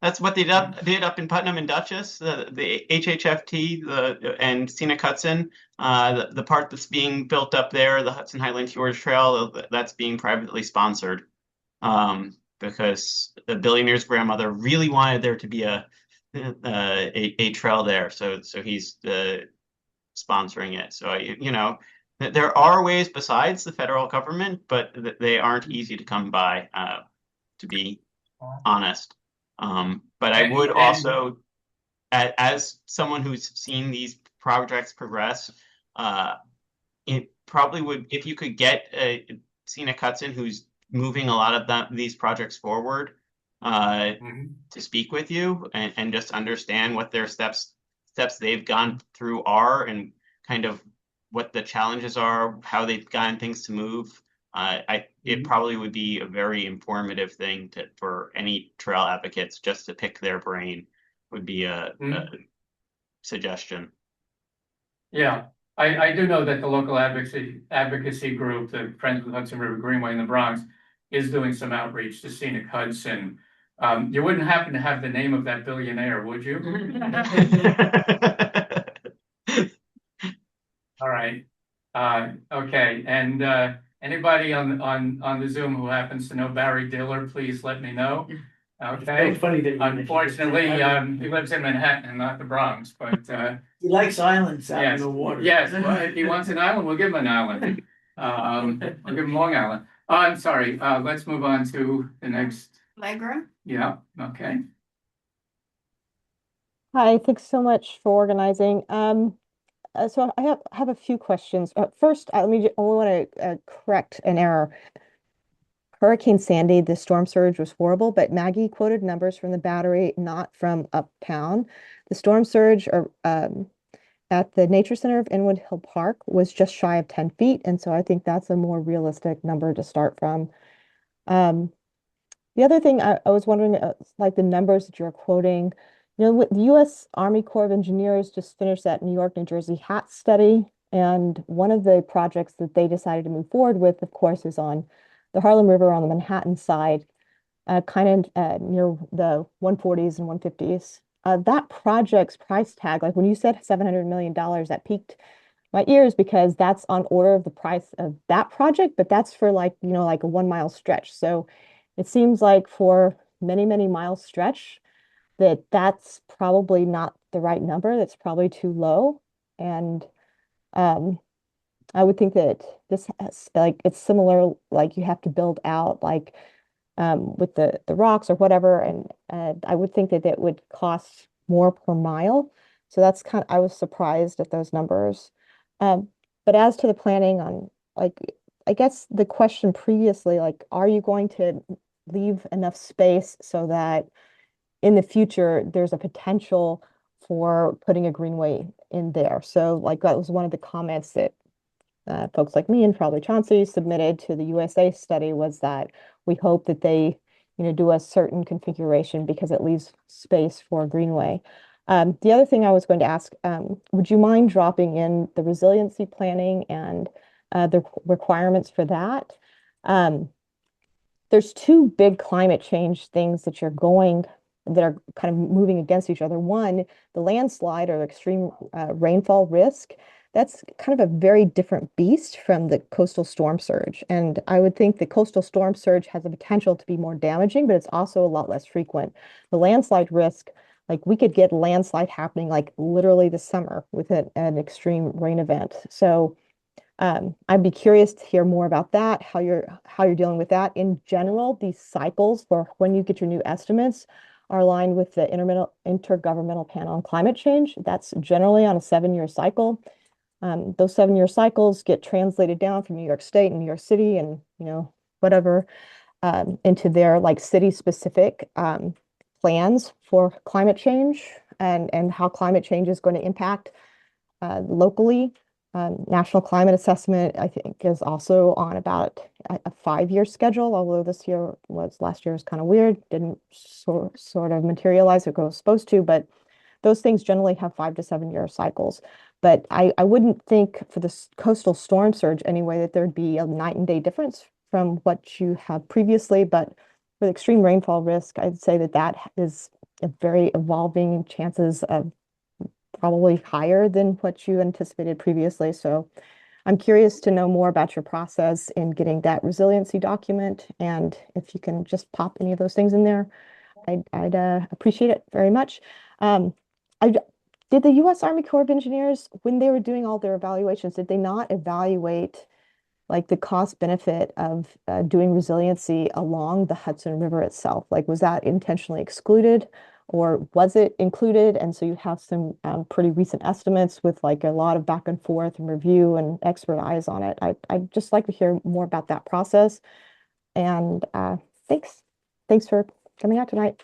That's what they did up in Putnam and Dutchess, the HHFT, and Scenic Hudson, the part that's being built up there, the Hudson Highland Fjords Trail, that's being privately sponsored, because the billionaire's grandmother really wanted there to be a trail there, so he's sponsoring it. So there are ways besides the federal government, but they aren't easy to come by, to be honest. But I would also, as someone who's seen these projects progress, it probably would, if you could get Scenic Hudson, who's moving a lot of these projects forward, to speak with you and just understand what their steps they've gone through are, and kind of what the challenges are, how they've gotten things to move. It probably would be a very informative thing for any trail advocates, just to pick their brain would be a suggestion. Yeah, I do know that the local advocacy group, the Friends of the Hudson River Greenway in the Bronx, is doing some outreach to Scenic Hudson. You wouldn't happen to have the name of that billionaire, would you? All right. Okay, and anybody on the Zoom who happens to know Barry Diller, please let me know. Okay. So funny that you Unfortunately, he lives in Manhattan and not the Bronx, but he likes islands out in yes, the water. yes. Well, if he wants an island, we'll give him an island. We'll give him Long Island. I'm sorry. Let's move on to the next. Allegra? Yeah. Okay. Hi, thanks so much for organizing. So I have a few questions. First, I only want to correct an error. Hurricane Sandy, the storm surge was horrible, but Maggie quoted numbers from the Battery, not from uptown. The storm surge at the Nature Center of Inwood Hill Park was just shy of 10 feet, and so I think that's a more realistic number to start from. The other thing I was wondering, like the numbers that you're quoting, with the U.S. Army Corps of Engineers just finished that New York, New Jersey HAT study, and one of the projects that they decided to move forward with, of course, is on the Harlem River on the Manhattan side, kind of near the 140s and 150s. That project's price tag, like when you said $700 million, that piqued my ears because that's on order of the price of that project, but that's for like a 1 mile stretch. So it seems like for many, many mile stretch, that's probably not the right number. That's probably too low. And I would think that this has, like, it's similar, like you have to build out like with the rocks or whatever. And I would think that it would cost more per mile. So that's I was surprised at those numbers. But as to the planning on, like, I guess the question previously, like, are you going to leave enough space so that in the future there's a potential for putting a greenway in there? So like that was one of the comments that folks like me and probably Chauncey submitted to the USA study, was that we hope that they do a certain configuration because it leaves space for a greenway. The other thing I was going to ask, would you mind dropping in the resiliency planning and the requirements for that? There's two big climate change things that are kind of moving against each other. One, the landslide or extreme rainfall risk. That's kind of a very different beast from the coastal storm surge. And I would think the coastal storm surge has the potential to be more damaging, but it's also a lot less frequent. The landslide risk, like we could get a landslide happening like literally this summer with an extreme rain event. So I'd be curious to hear more about that, how you're dealing with that. In general, these cycles for when you get your new estimates are aligned with the Intergovernmental Panel on Climate Change. That's generally on a 7-year cycle. Those 7-year cycles get translated down from New York State and New York City and whatever into their like city specific plans for climate change and how climate change is going to impact locally. National Climate Assessment, I think, is also on about a 5-year schedule, although last year was kind of weird, didn't sort of materialize like it was supposed to, but those things generally have 5 to 7 year cycles. But I wouldn't think for the coastal storm surge anyway that there'd be a night and day difference from what you have previously. But for the extreme rainfall risk, I'd say that that is a very evolving chances of probably higher than what you anticipated previously. So I'm curious to know more about your process in getting that resiliency document. And if you can just pop any of those things in there, I'd appreciate it very much. I did the U.S. Army Corps of Engineers, when they were doing all their evaluations, did they not evaluate like the cost benefit of doing resiliency along the Hudson River itself? Like, was that intentionally excluded, or was it included? And so you have some pretty recent estimates with like a lot of back and forth and review and expert eyes on it. I'd just like to hear more about that process. And thanks for coming out tonight.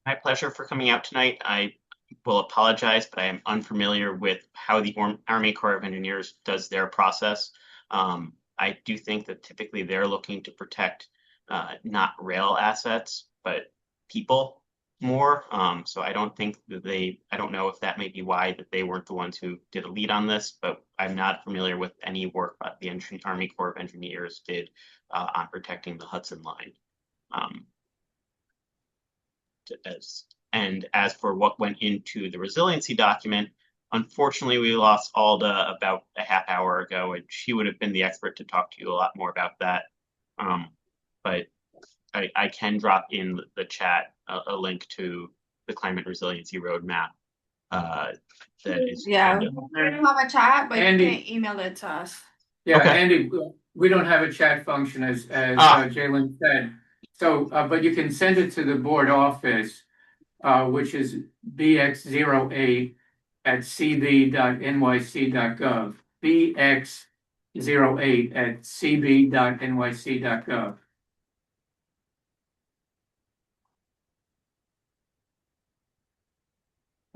My pleasure for coming out tonight. I will apologize, but I am unfamiliar with how the Army Corps of Engineers does their process. I do think that typically they're looking to protect not rail assets, but people more. So I don't think that I don't know if that may be why that they weren't the ones who did a lead on this, but I'm not familiar with any work that the Army Corps of Engineers did on protecting the Hudson line. And as for what went into the resiliency document, unfortunately, we lost Alda about a half hour ago, and she would have been the expert to talk to you a lot more about that. But I can drop in the chat a link to the climate resiliency roadmap. That is Yeah, kind of... we don't have a chat, but Andy. you can email it to us. Yeah, Okay. Andy, we don't have a chat function as Jalen said. So, but you can send it to the board office, which is bx08@cb.nyc.gov. bx08@cb.nyc.gov.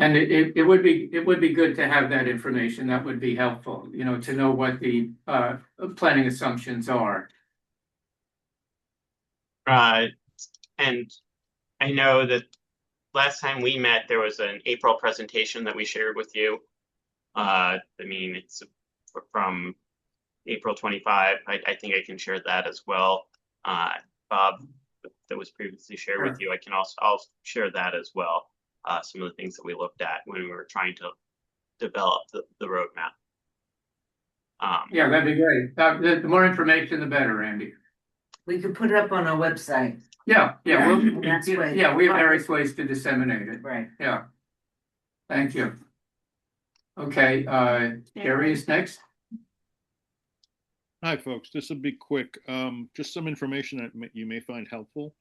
And it would be good to have that information. That would be helpful, to know what the planning assumptions are. And I know that last time we met, there was an April presentation that we shared with you. I mean, it's from April 25. I think I can share that as well. Bob, that was previously shared with you. I'll share that as well. Some of the things that we looked at when we were trying to develop the roadmap. Yeah, that'd be great. The more information, the better, Andy. We could put it up on our website. Yeah, we have That's various ways to disseminate it. Right. Yeah. Thank you. Okay, Gary is next. Hi, folks. This will be quick. Just some information that you may find helpful.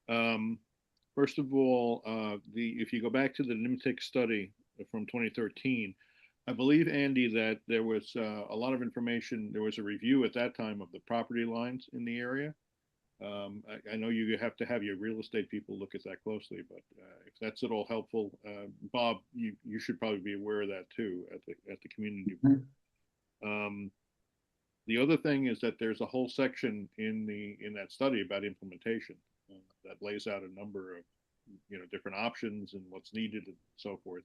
First of all, if you go back to the NIMTIC study from 2013, I believe, Andy, that there was a lot of information. There was a review at that time of the property lines in the area. I know you have to have your real estate people look at that closely, but if that's at all helpful, Bob, you should probably be aware of that too at the community board. The other thing is that there's a whole section in that study about implementation that lays out a number of different options and what's needed and so forth.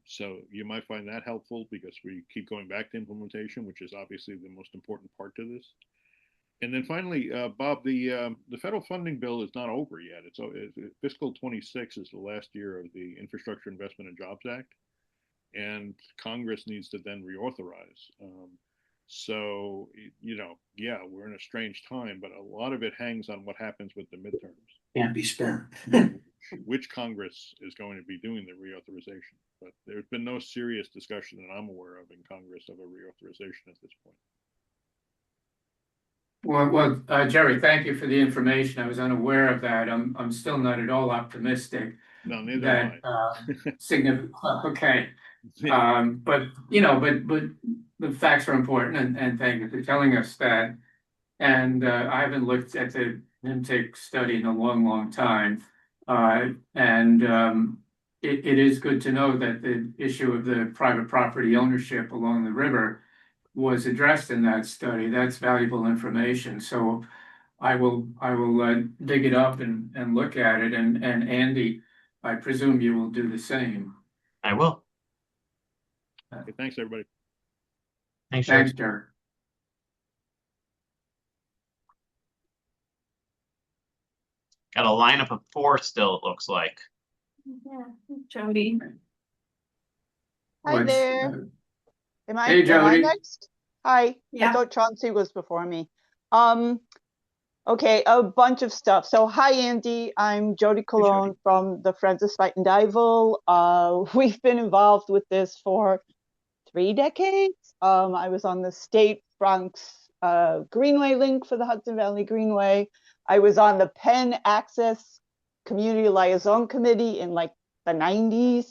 So you might find that helpful because we keep going back to implementation, which is obviously the most important part to this. And then finally, Bob, the federal funding bill is not over yet. It's fiscal 26 is the last year of the Infrastructure Investment and Jobs Act, and Congress needs to then reauthorize. So, yeah, we're in a strange time, but a lot of it hangs on what happens with the midterms. Can't be spent. Which Congress is going to be doing the reauthorization. But there's been no serious discussion that I'm aware of in Congress of a reauthorization at this point. Well, Jerry, thank you for the information. I was unaware of that. I'm still not at all optimistic. No, neither that am I. significant. Okay, but the facts are important, and thank you for telling us that. And I haven't looked at the intake study in a long time, and it is good to know that the issue of the private property ownership along the river was addressed in that study. That's valuable information. So I will dig it up and look at it. And Andy, I presume you will do the same. I will. Okay, thanks, everybody. Thanks, Jerry. Thanks, Derek. Got a lineup of 4 still, it looks like. Yeah, Jody. Hi What's, there. Am I Hey, am I Jody. next? Hi. Yeah. I thought Chauncey was before me. Okay, a bunch of stuff. So hi Andy, I'm Jody Cologne from the Friends of Spite and Dival. We've been involved with this for 3 decades. I was on the state Bronx Greenway link for the Hudson Valley Greenway. I was on the Penn Access Community Liaison Committee in like the 90s.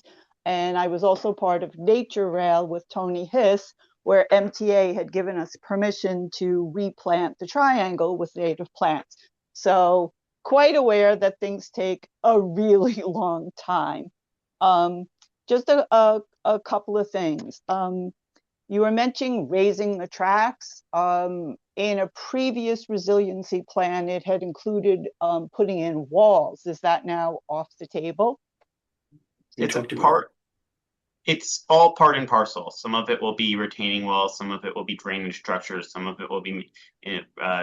And I was also part of Nature Rail with Tony Hiss, where MTA had given us permission to replant the triangle with native plants. So quite aware that things take a really long time. Just a couple of things. You were mentioning raising the tracks. In a previous resiliency plan, it had included putting in walls. Is that now off the table? It's all part and parcel. Some of it will be retaining walls, some of it will be drainage structures, some of it will be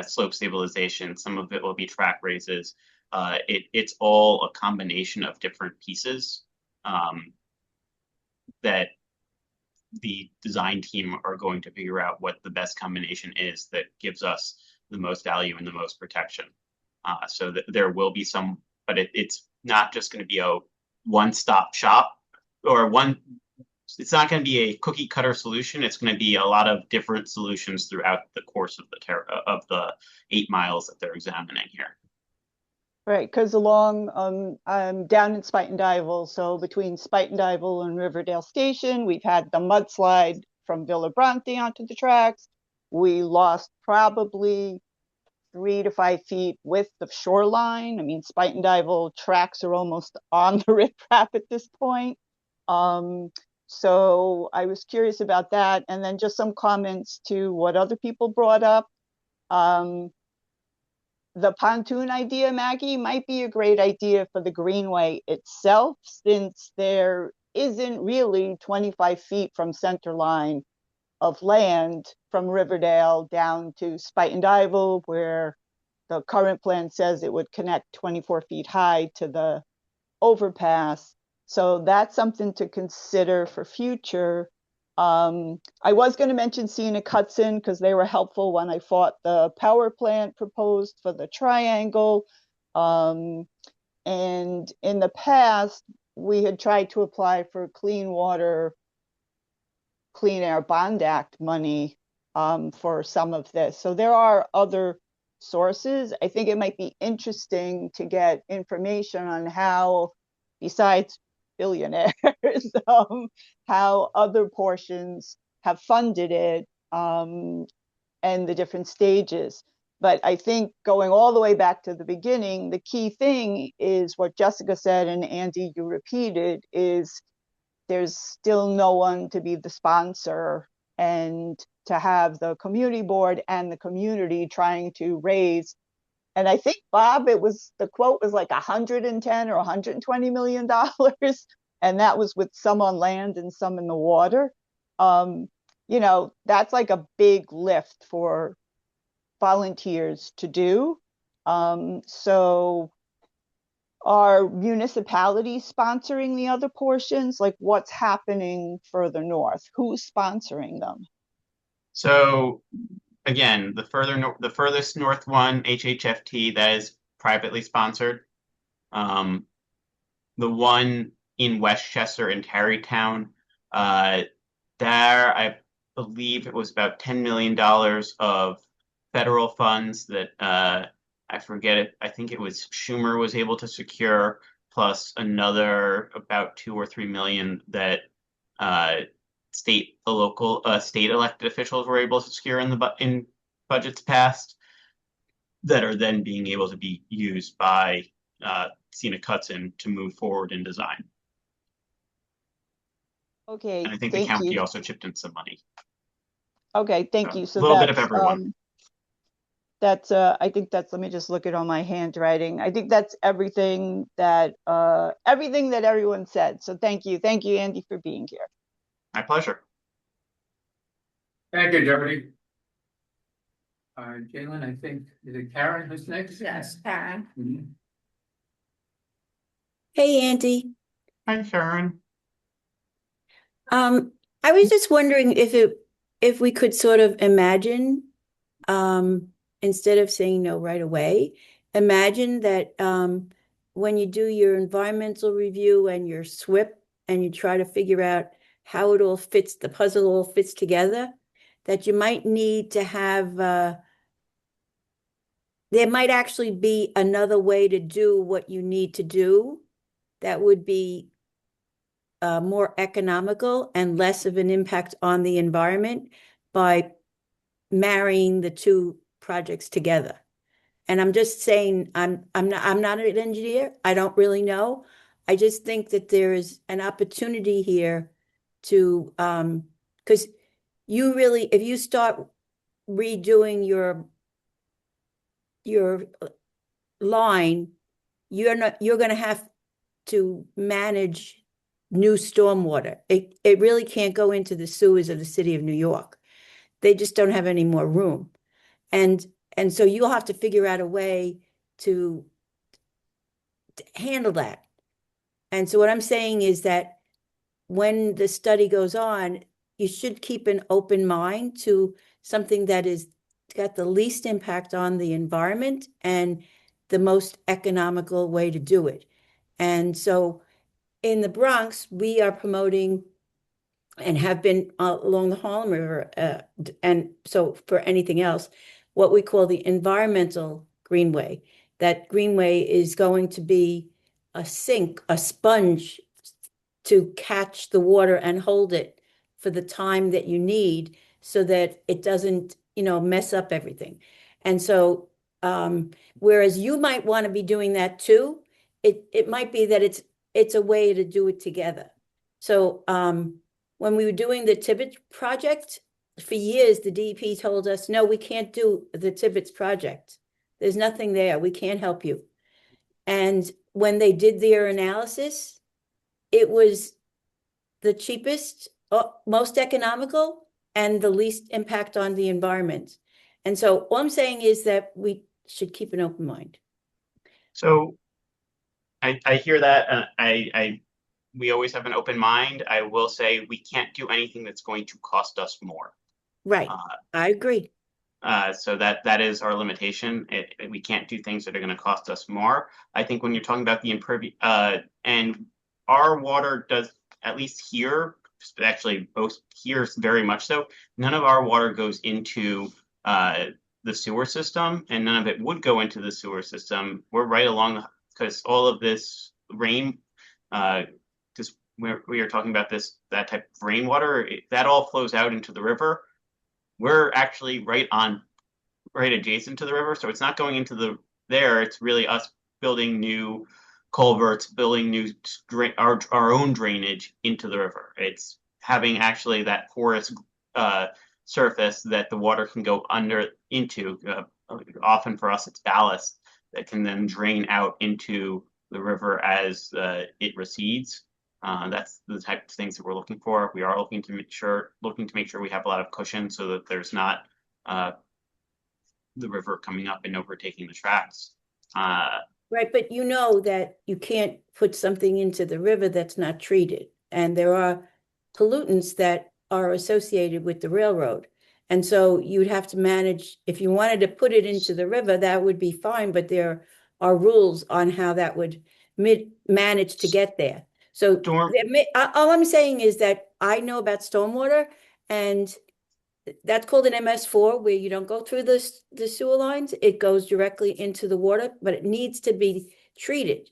slope stabilization, some of it will be track raises. It's all a combination of different pieces that the design team are going to figure out what the best combination is that gives us the most value and the most protection. So that there will be some, but it's not just going to be a one-stop shop or it's not going to be a cookie cutter solution. It's going to be a lot of different solutions throughout the course of the 8 miles that they're examining here. Right, because along I'm down in Spite and Dival, so between Spite and Dival and Riverdale Station, we've had the mudslide from Villa Bronte onto the tracks. We lost probably 3 to 5 feet with the shoreline. I mean, Spite and Dival tracks are almost on the riprap at this point. So I was curious about that. And then just some comments to what other people brought up. The pontoon idea, Maggie, might be a great idea for the Greenway itself, since there isn't really 25 feet from center line of land from Riverdale down to Spite and Dival, where the current plan says it would connect 24 feet high to the overpass. So that's something to consider for future. I was going to mention scenic Hudson because they were helpful when I fought the power plant proposed for the triangle. And in the past, we had tried to apply for Clean Water, Clean Air Bond Act money for some of this. So there are other sources. I think it might be interesting to get information on how, besides billionaires, how other portions have funded it and the different stages. But I think going all the way back to the beginning, the key thing is what Jessica said, and Andy, you repeated, is there's still no one to be the sponsor, and to have the community board and the community trying to raise. And I think, Bob, the quote was like 110 or 120 million dollars, and that was with some on land and some in the water. That's like a big lift for volunteers to do. So are municipalities sponsoring the other portions? Like, what's happening further north? Who's sponsoring them? So again, the furthest north one, HHFT, that is privately sponsored. The one in Westchester and Tarrytown, there I believe it was about $10 million of federal funds that I forget it. I think it was Schumer was able to secure, plus another about 2 or 3 million that state elected officials were able to secure in budgets passed, that are then being able to be used by Scenic Hudson to move forward in design. Okay, And I think the thank county you. also chipped in some money. Okay, thank So you. a So little bit of everyone. I think that's, let me just look it on my handwriting. I think that's everything that everyone said. So thank you. Thank you, Andy, for being here. My pleasure. Thank you, Jody. Jalen, I think, is it Karen who's next? Yes, Karen. Mhm. Hey, Andy. Hi, Sharon. I was just wondering if we could sort of imagine, instead of saying no right away, imagine that when you do your environmental review and your SWIP and you try to figure out how it all fits, the puzzle all fits together, that you might need to have there might actually be another way to do what you need to do that would be more economical and less of an impact on the environment by marrying the two projects together. And I'm just saying, I'm not an engineer. I don't really know. I just think that there is an opportunity here to, because you really, if you start redoing your line, you're going to have to manage new stormwater. It really can't go into the sewers of the city of New York. They just don't have any more room. And so you'll have to figure out a way to handle that. And so what I'm saying is that when the study goes on, you should keep an open mind to something that is got the least impact on the environment and the most economical way to do it. And so in the Bronx, we are promoting and have been along the Harlem River. And so for anything else, what we call the environmental Greenway. That Greenway is going to be a sink, a sponge to catch the water and hold it for the time that you need so that it doesn't, mess up everything. And so, whereas you might want to be doing that too, it might be that it's a way to do it together. So, when we were doing the Tibbetts project, for years, the DEP told us, no, we can't do the Tibbetts project. There's nothing there. We can't help you. And when they did their analysis, it was the cheapest, most economical, and the least impact on the environment. And so all I'm saying is that we should keep an open mind. So I hear that. We always have an open mind. I will say we can't do anything that's going to cost us more. Right. I agree. So that is our limitation. We can't do things that are going to cost us more. I think when you're talking about the impervious, and our water does, at least here, actually both here very much so, none of our water goes into the sewer system, and none of it would go into the sewer system. We're right along, because all of this rain, just we are talking about that type of rainwater, that all flows out into the river. We're actually right adjacent to the river, so it's not going into there. It's really us building new culverts, building new our own drainage into the river. It's having actually that porous surface that the water can go into. Often for us, it's ballast that can then drain out into the river as it recedes. That's the type of things that we're looking for. We are looking to make sure we have a lot of cushion so that there's not the river coming up and overtaking the tracks. Right, but you know that you can't put something into the river that's not treated. And there are pollutants that are associated with the railroad. And so you'd have to manage, if you wanted to put it into the river, that would be fine, but there are rules on how that would manage to get there. So all I'm saying is that I know about stormwater, and that's called an MS4, where you don't go through the sewer lines. It goes directly into the water, but it needs to be treated.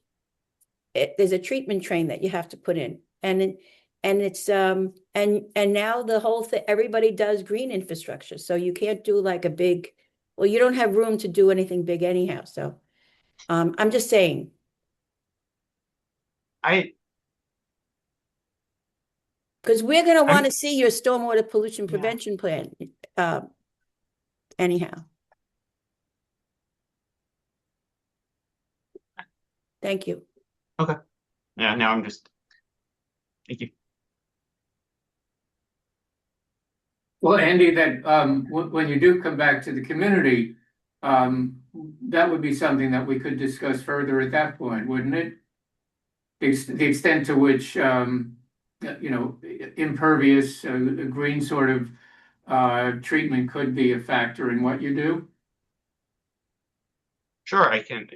There's a treatment train that you have to put in, and it's and now the whole thing, everybody does green infrastructure, so you can't do like a big. Well, you don't have room to do anything big anyhow. So, I'm just saying. Because we're gonna want to see your stormwater pollution prevention plan, anyhow. Thank you. Okay. Yeah, now I'm just, thank you. Well, Andy, that when you do come back to the community, that would be something that we could discuss further at that point, wouldn't it? The extent to which impervious, green sort of treatment could be a factor in what you do. Sure, I can,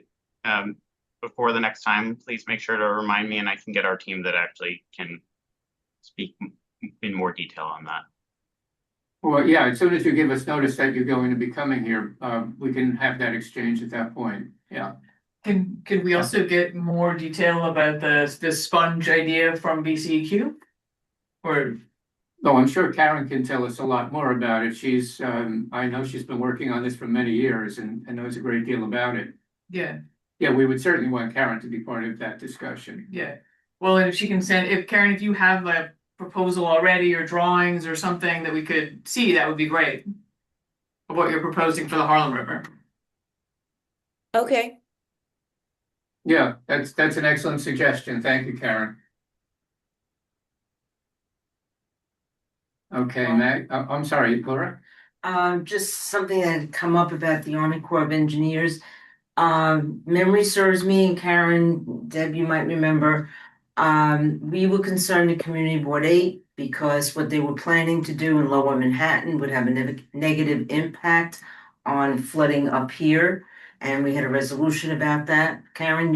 before the next time, please make sure to remind me and I can get our team that actually can speak in more detail on that. Well, yeah, as soon as you give us notice that you're going to be coming here, we can have that exchange at that point. Yeah. Could we also get more detail about the sponge idea from BCEQ? Or Oh, I'm sure Karen can tell us a lot more about it. She's I know she's been working on this for many years and knows a great deal about it. yeah, Yeah, we would certainly want Karen to be part of that discussion. yeah. Well, and if she can send, if Karen, if you have a proposal already or drawings or something that we could see, that would be great. Of what you're proposing for the Harlem River. Okay. Yeah, that's an excellent suggestion. Thank you, Karen. Okay, Meg, I'm sorry, Laura. Just something that had come up about the Army Corps of Engineers. Memory serves me, and Karen, Deb, you might remember, we were concerned at Community Board 8 because what they were planning to do in Lower Manhattan would have a negative impact on flooding up here. And we had a resolution about that. Karen,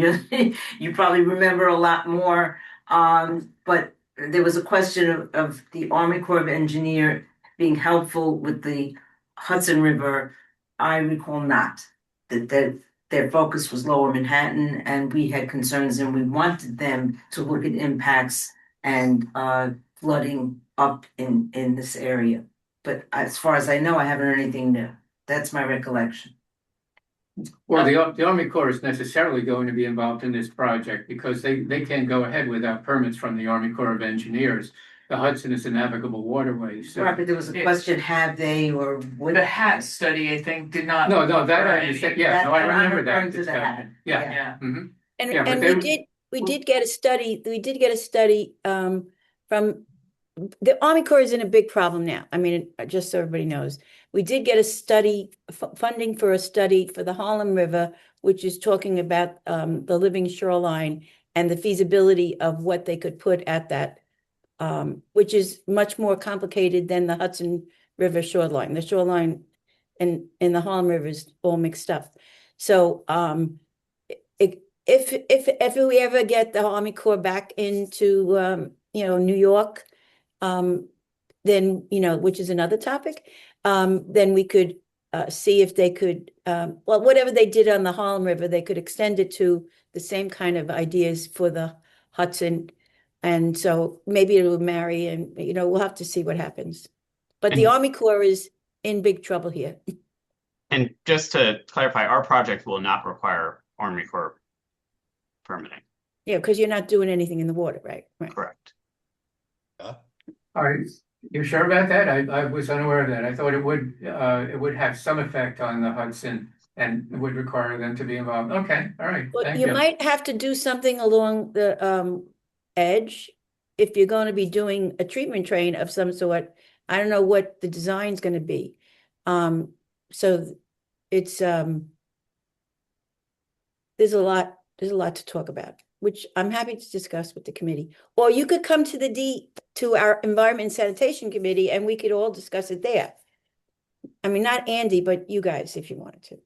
you probably remember a lot more. But there was a question of the Army Corps of Engineer being helpful with the Hudson River. I recall not. That their focus was Lower Manhattan, and we had concerns, and we wanted them to look at impacts and flooding up in this area. But as far as I know, I haven't heard anything new. That's my recollection. Well, the Army Corps is necessarily going to be involved in this project because they can't go ahead without permits from the Army Corps of Engineers. The Hudson is a navigable waterway, so. Right, but there was a question, have they or would. The HAT study, I think, did not. No, that I Right. understand, yeah, no, I remember that referring to the hat. discussion, yeah. Yeah. Mhm. And Yeah, but and they- we did get a study, from the Army Corps is in a big problem now. I mean, just so everybody knows. We did get a study, funding for a study for the Harlem River, which is talking about the living shoreline and the feasibility of what they could put at that, which is much more complicated than the Hudson River shoreline. The shoreline in the Harlem River is all mixed up. So if we ever get the Army Corps back into New York, then which is another topic, then we could see if they could whatever they did on the Harlem River, they could extend it to the same kind of ideas for the Hudson. And so maybe it will marry, and we'll have to see what happens. But the Army Corps is in big trouble here. And just to clarify, our project will not require Army Corps permitting. Yeah, because you're not doing anything in the water, right? Right. Correct. Are you sure about that? I was unaware of that. I thought it would have some effect on the Hudson and it would require them to be involved. Okay, all right, Well, thank you you. might have to do something along the edge if you're going to be doing a treatment train of some sort. I don't know what the design's going to be. So it's there's a lot to talk about, which I'm happy to discuss with the committee. Or you could come to our Environment and Sanitation Committee and we could all discuss it there. I mean, not Andy, but you guys, if you wanted to.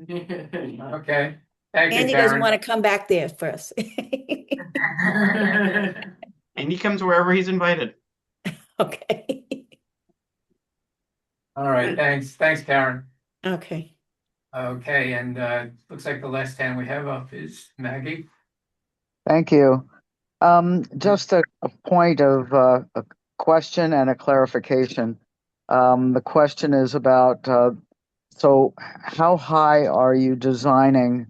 Okay, thank you, Andy doesn't Karen. want to come back there first. And he comes wherever he's invited. Okay. All right, thanks, Karen. Okay. Okay, and looks like the last hand we have up is Maggie. Thank you. Just a point of a question and a clarification. The question is about, so how high are you designing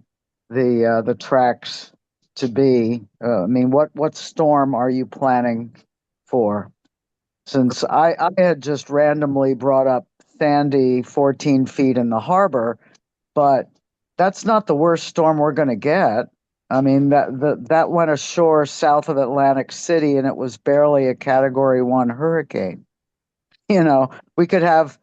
the tracks to be? I mean, what storm are you planning before. Since I had just randomly brought up Sandy 14 feet in the harbor, but that's not the worst storm we're going to get. I mean, that went ashore south of Atlantic City and it was barely a Category 1 hurricane. We could have,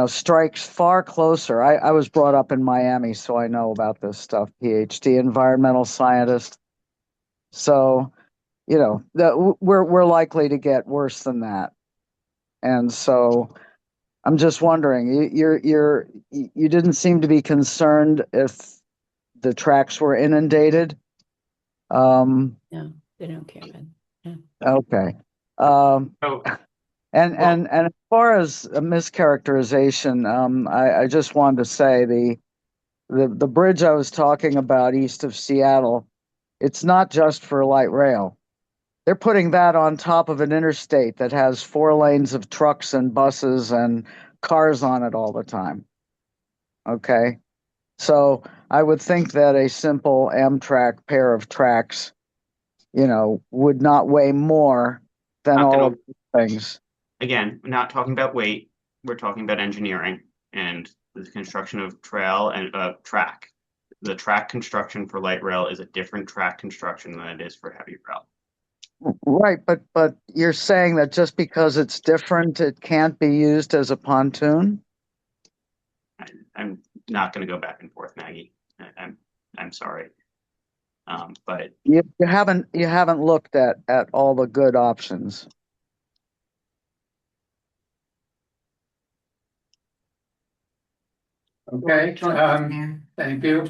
strikes far closer. I was brought up in Miami, so I know about this stuff, PhD, environmental scientist. So, we're likely to get worse than that. And so I'm just wondering, you didn't seem to be concerned if the tracks were inundated. No, they don't care, man. Yeah. Okay. Oh, And as far as a mischaracterization, I just wanted to say the bridge I was talking about east of Seattle, it's not just for light rail. They're putting that on top of an interstate that has 4 lanes of trucks and buses and cars on it all the time. Okay. So I would think that a simple Amtrak pair of tracks, would not weigh more than not all gonna, of these things. again, we're not talking about weight. We're talking about engineering and the construction of trail and track. The track construction for light rail is a different track construction than it is for heavy rail. Right, but you're saying that just because it's different, it can't be used as a pontoon? I'm not going to go back and forth, Maggie. I'm sorry, but You haven't looked at all the good options. Okay, thank you.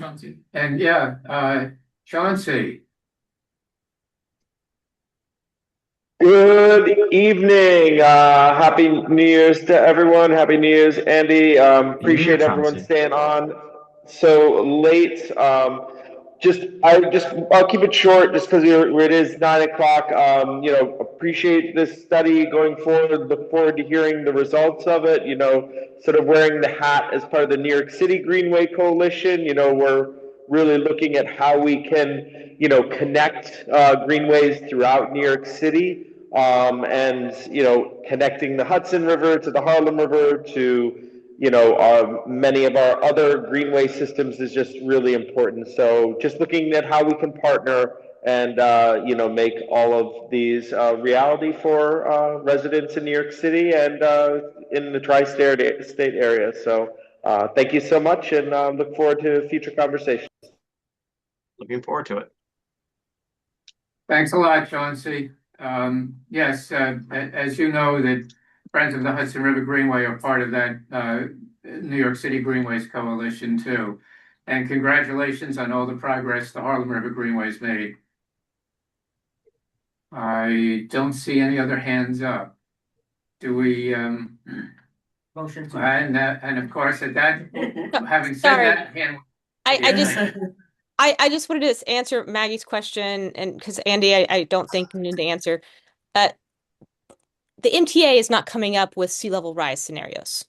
And yeah, Chauncey. Good evening. Happy New Year's to everyone. Happy New Year's, Andy. Appreciate everyone staying on so late. I'll keep it short just because it is 9 o'clock. Appreciate this study going forward. Look forward to hearing the results of it. Sort of wearing the hat as part of the New York City Greenway Coalition. We're really looking at how we can, connect greenways throughout New York City. And connecting the Hudson River to the Harlem River to many of our other greenway systems is just really important. So just looking at how we can partner and make all of these reality for residents in New York City and in the tri-state area. So thank you so much, and look forward to future conversations. Looking forward to it. Thanks a lot, Chauncey. Yes, as you know, the Friends of the Hudson River Greenway are part of that New York City Greenways Coalition too. And congratulations on all the progress the Harlem River Greenway's made. I don't see any other hands up. Do we? Motion to. And of course, at that, having said Sorry. that, hand. I just wanted to answer Maggie's question, and because Andy, I don't think you need to answer. The MTA is not coming up with sea level rise scenarios.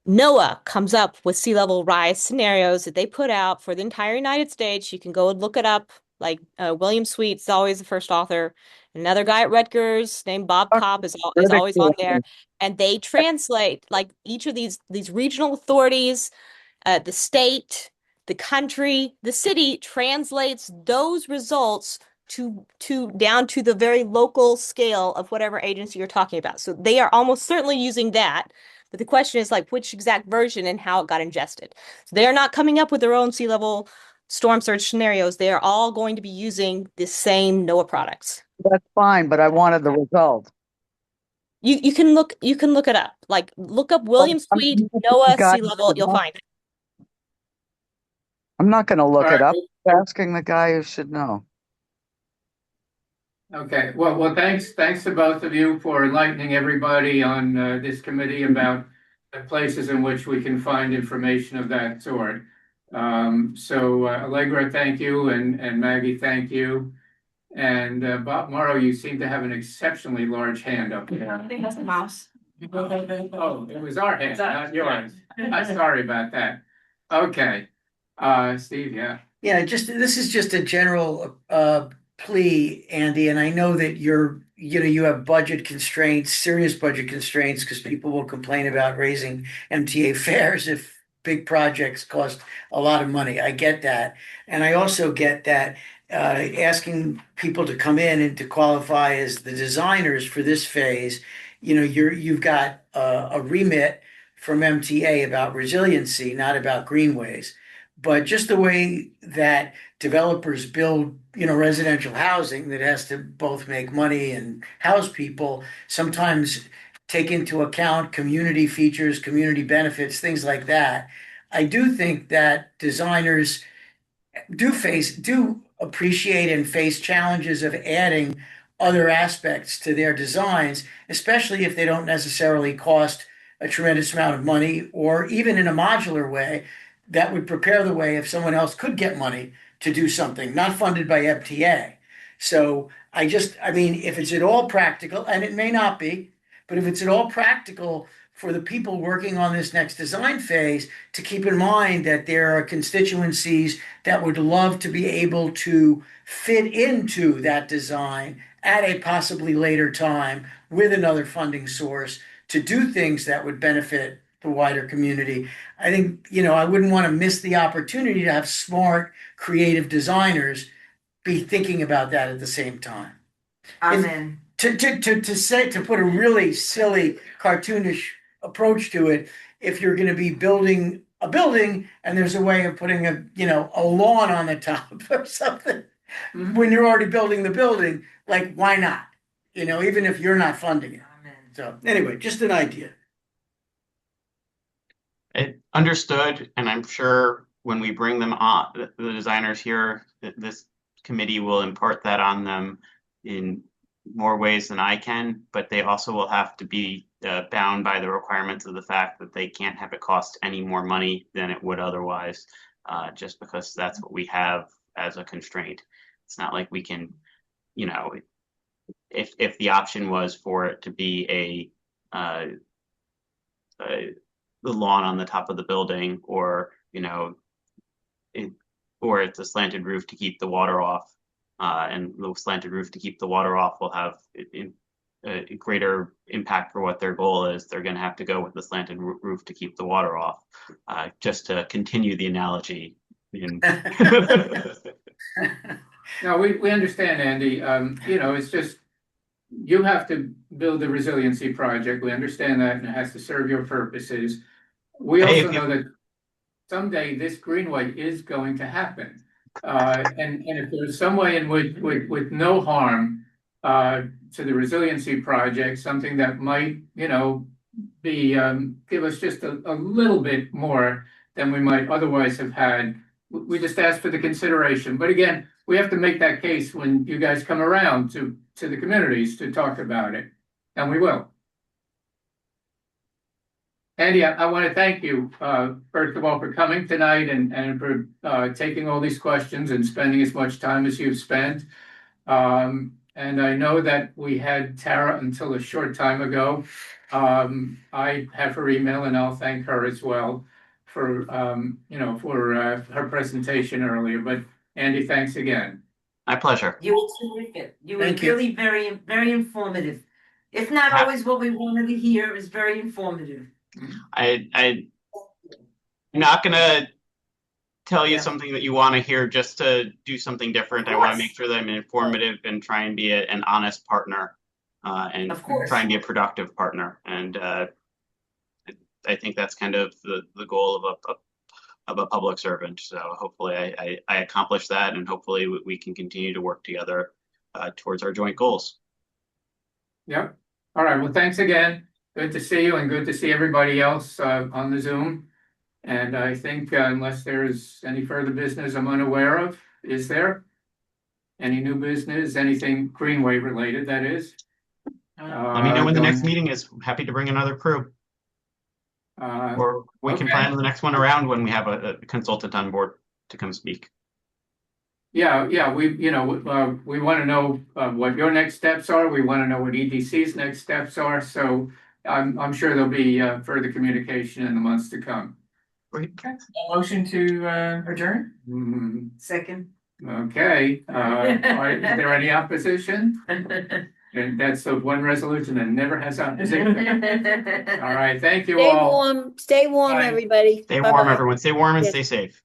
NOAA comes up with sea level rise scenarios that they put out for the entire United States. You can go and look it up. Like William Sweet's always the first author. Another guy at Rutgers named Bob Cobb is always on there, and they translate like each of these regional authorities, the state, the country, the city translates those results to down to the very local scale of whatever agency you're talking about. So they are almost certainly using that. But the question is like which exact version and how it got ingested. So they're not coming up with their own sea level storm surge scenarios. They are all going to be using the same NOAA products. That's fine, but I wanted the result. You can look it up. Like look up William Sweet NOAA sea level, you'll find it. I'm not going to look it up. I'm asking the guy who should know. Okay, well, thanks to both of you for enlightening everybody on this committee about the places in which we can find information of that sort. So Allegra, thank you, and Maggie, thank you. And Bob Morrow, you seem to have an exceptionally large hand up there. I think that's the mouse. Oh, it was our hand, not yours. Sorry about that. Okay, Steve, yeah. Yeah, this is just a general plea, Andy, and I know that you have budget constraints, serious budget constraints, because people will complain about raising MTA fares if big projects cost a lot of money. I get that. And I also get that asking people to come in and to qualify as the designers for this phase, you've got a remit from MTA about resiliency, not about greenways. But just the way that developers build, residential housing that has to both make money and house people, sometimes take into account community features, community benefits, things like that. I do think that designers do appreciate and face challenges of adding other aspects to their designs, especially if they don't necessarily cost a tremendous amount of money, or even in a modular way that would prepare the way if someone else could get money to do something not funded by FTA. So I mean, if it's at all practical, and it may not be, but if it's at all practical for the people working on this next design phase to keep in mind that there are constituencies that would love to be able to fit into that design at a possibly later time with another funding source to do things that would benefit the wider community. I think, I wouldn't want to miss the opportunity to have smart, creative designers be thinking about that at the same time. Amen. To put a really silly, cartoonish approach to it, if you're going to be building a building and there's a way of putting a lawn on the top or something, when you're already building the building, like, why not? Even if you're not funding it. Amen. So anyway, just an idea. Understood, and I'm sure when we bring them on, the designers here, this committee will impart that on them in more ways than I can, but they also will have to be bound by the requirements of the fact that they can't have it cost any more money than it would otherwise, just because that's what we have as a constraint. It's not like we can, if the option was for it to be the lawn on the top of the building, or or it's a slanted roof to keep the water off, and the slanted roof to keep the water off will have a greater impact for what their goal is. They're going to have to go with the slanted roof to keep the water off, just to continue the analogy. No, we understand, Andy. It's just, you have to build the resiliency project. We understand that, and it has to serve your purposes. We also know that someday this greenway is going to happen. And if there's some way in which, with no harm to the resiliency project, something that might, be give us just a little bit more than we might otherwise have had, we just ask for the consideration. But again, we have to make that case when you guys come around to the communities to talk about it, and we will. Andy, I want to thank you, first of all, for coming tonight and for taking all these questions and spending as much time as you've spent. And I know that we had Tara until a short time ago. I have her email, and I'll thank her as well for her presentation earlier. But Andy, thanks again. My pleasure. You were terrific. You were really very, very informative. If not always what we wanted to hear, it was very informative. I'm not gonna tell you something that you want to hear just to do something different. I want to make sure that I'm informative and try and be an honest partner, and try and be a productive partner. And I think that's kind of the goal of a public servant. So hopefully I accomplish that, and hopefully we can continue to work together towards our joint goals. Yep. All right. Well, thanks again. Good to see you, and good to see everybody else on the Zoom. And I think unless there's any further business I'm unaware of, is there? Any new business, anything Greenway related, that is? Let me know when the next meeting is. Happy to bring another crew. Or we can plan the next one around when we have a consultant on board to come speak. Yeah, we want to know what your next steps are. We want to know what EDC's next steps are. So I'm sure there'll be further communication in the months to come. Okay. A motion to adjourn? Second. Okay. Is there any opposition? And that's the one resolution that never has on. All right, thank you Stay all. warm, stay warm, Bye. everybody. Stay warm, Bye-bye. everyone. Stay warm and Yes. stay safe.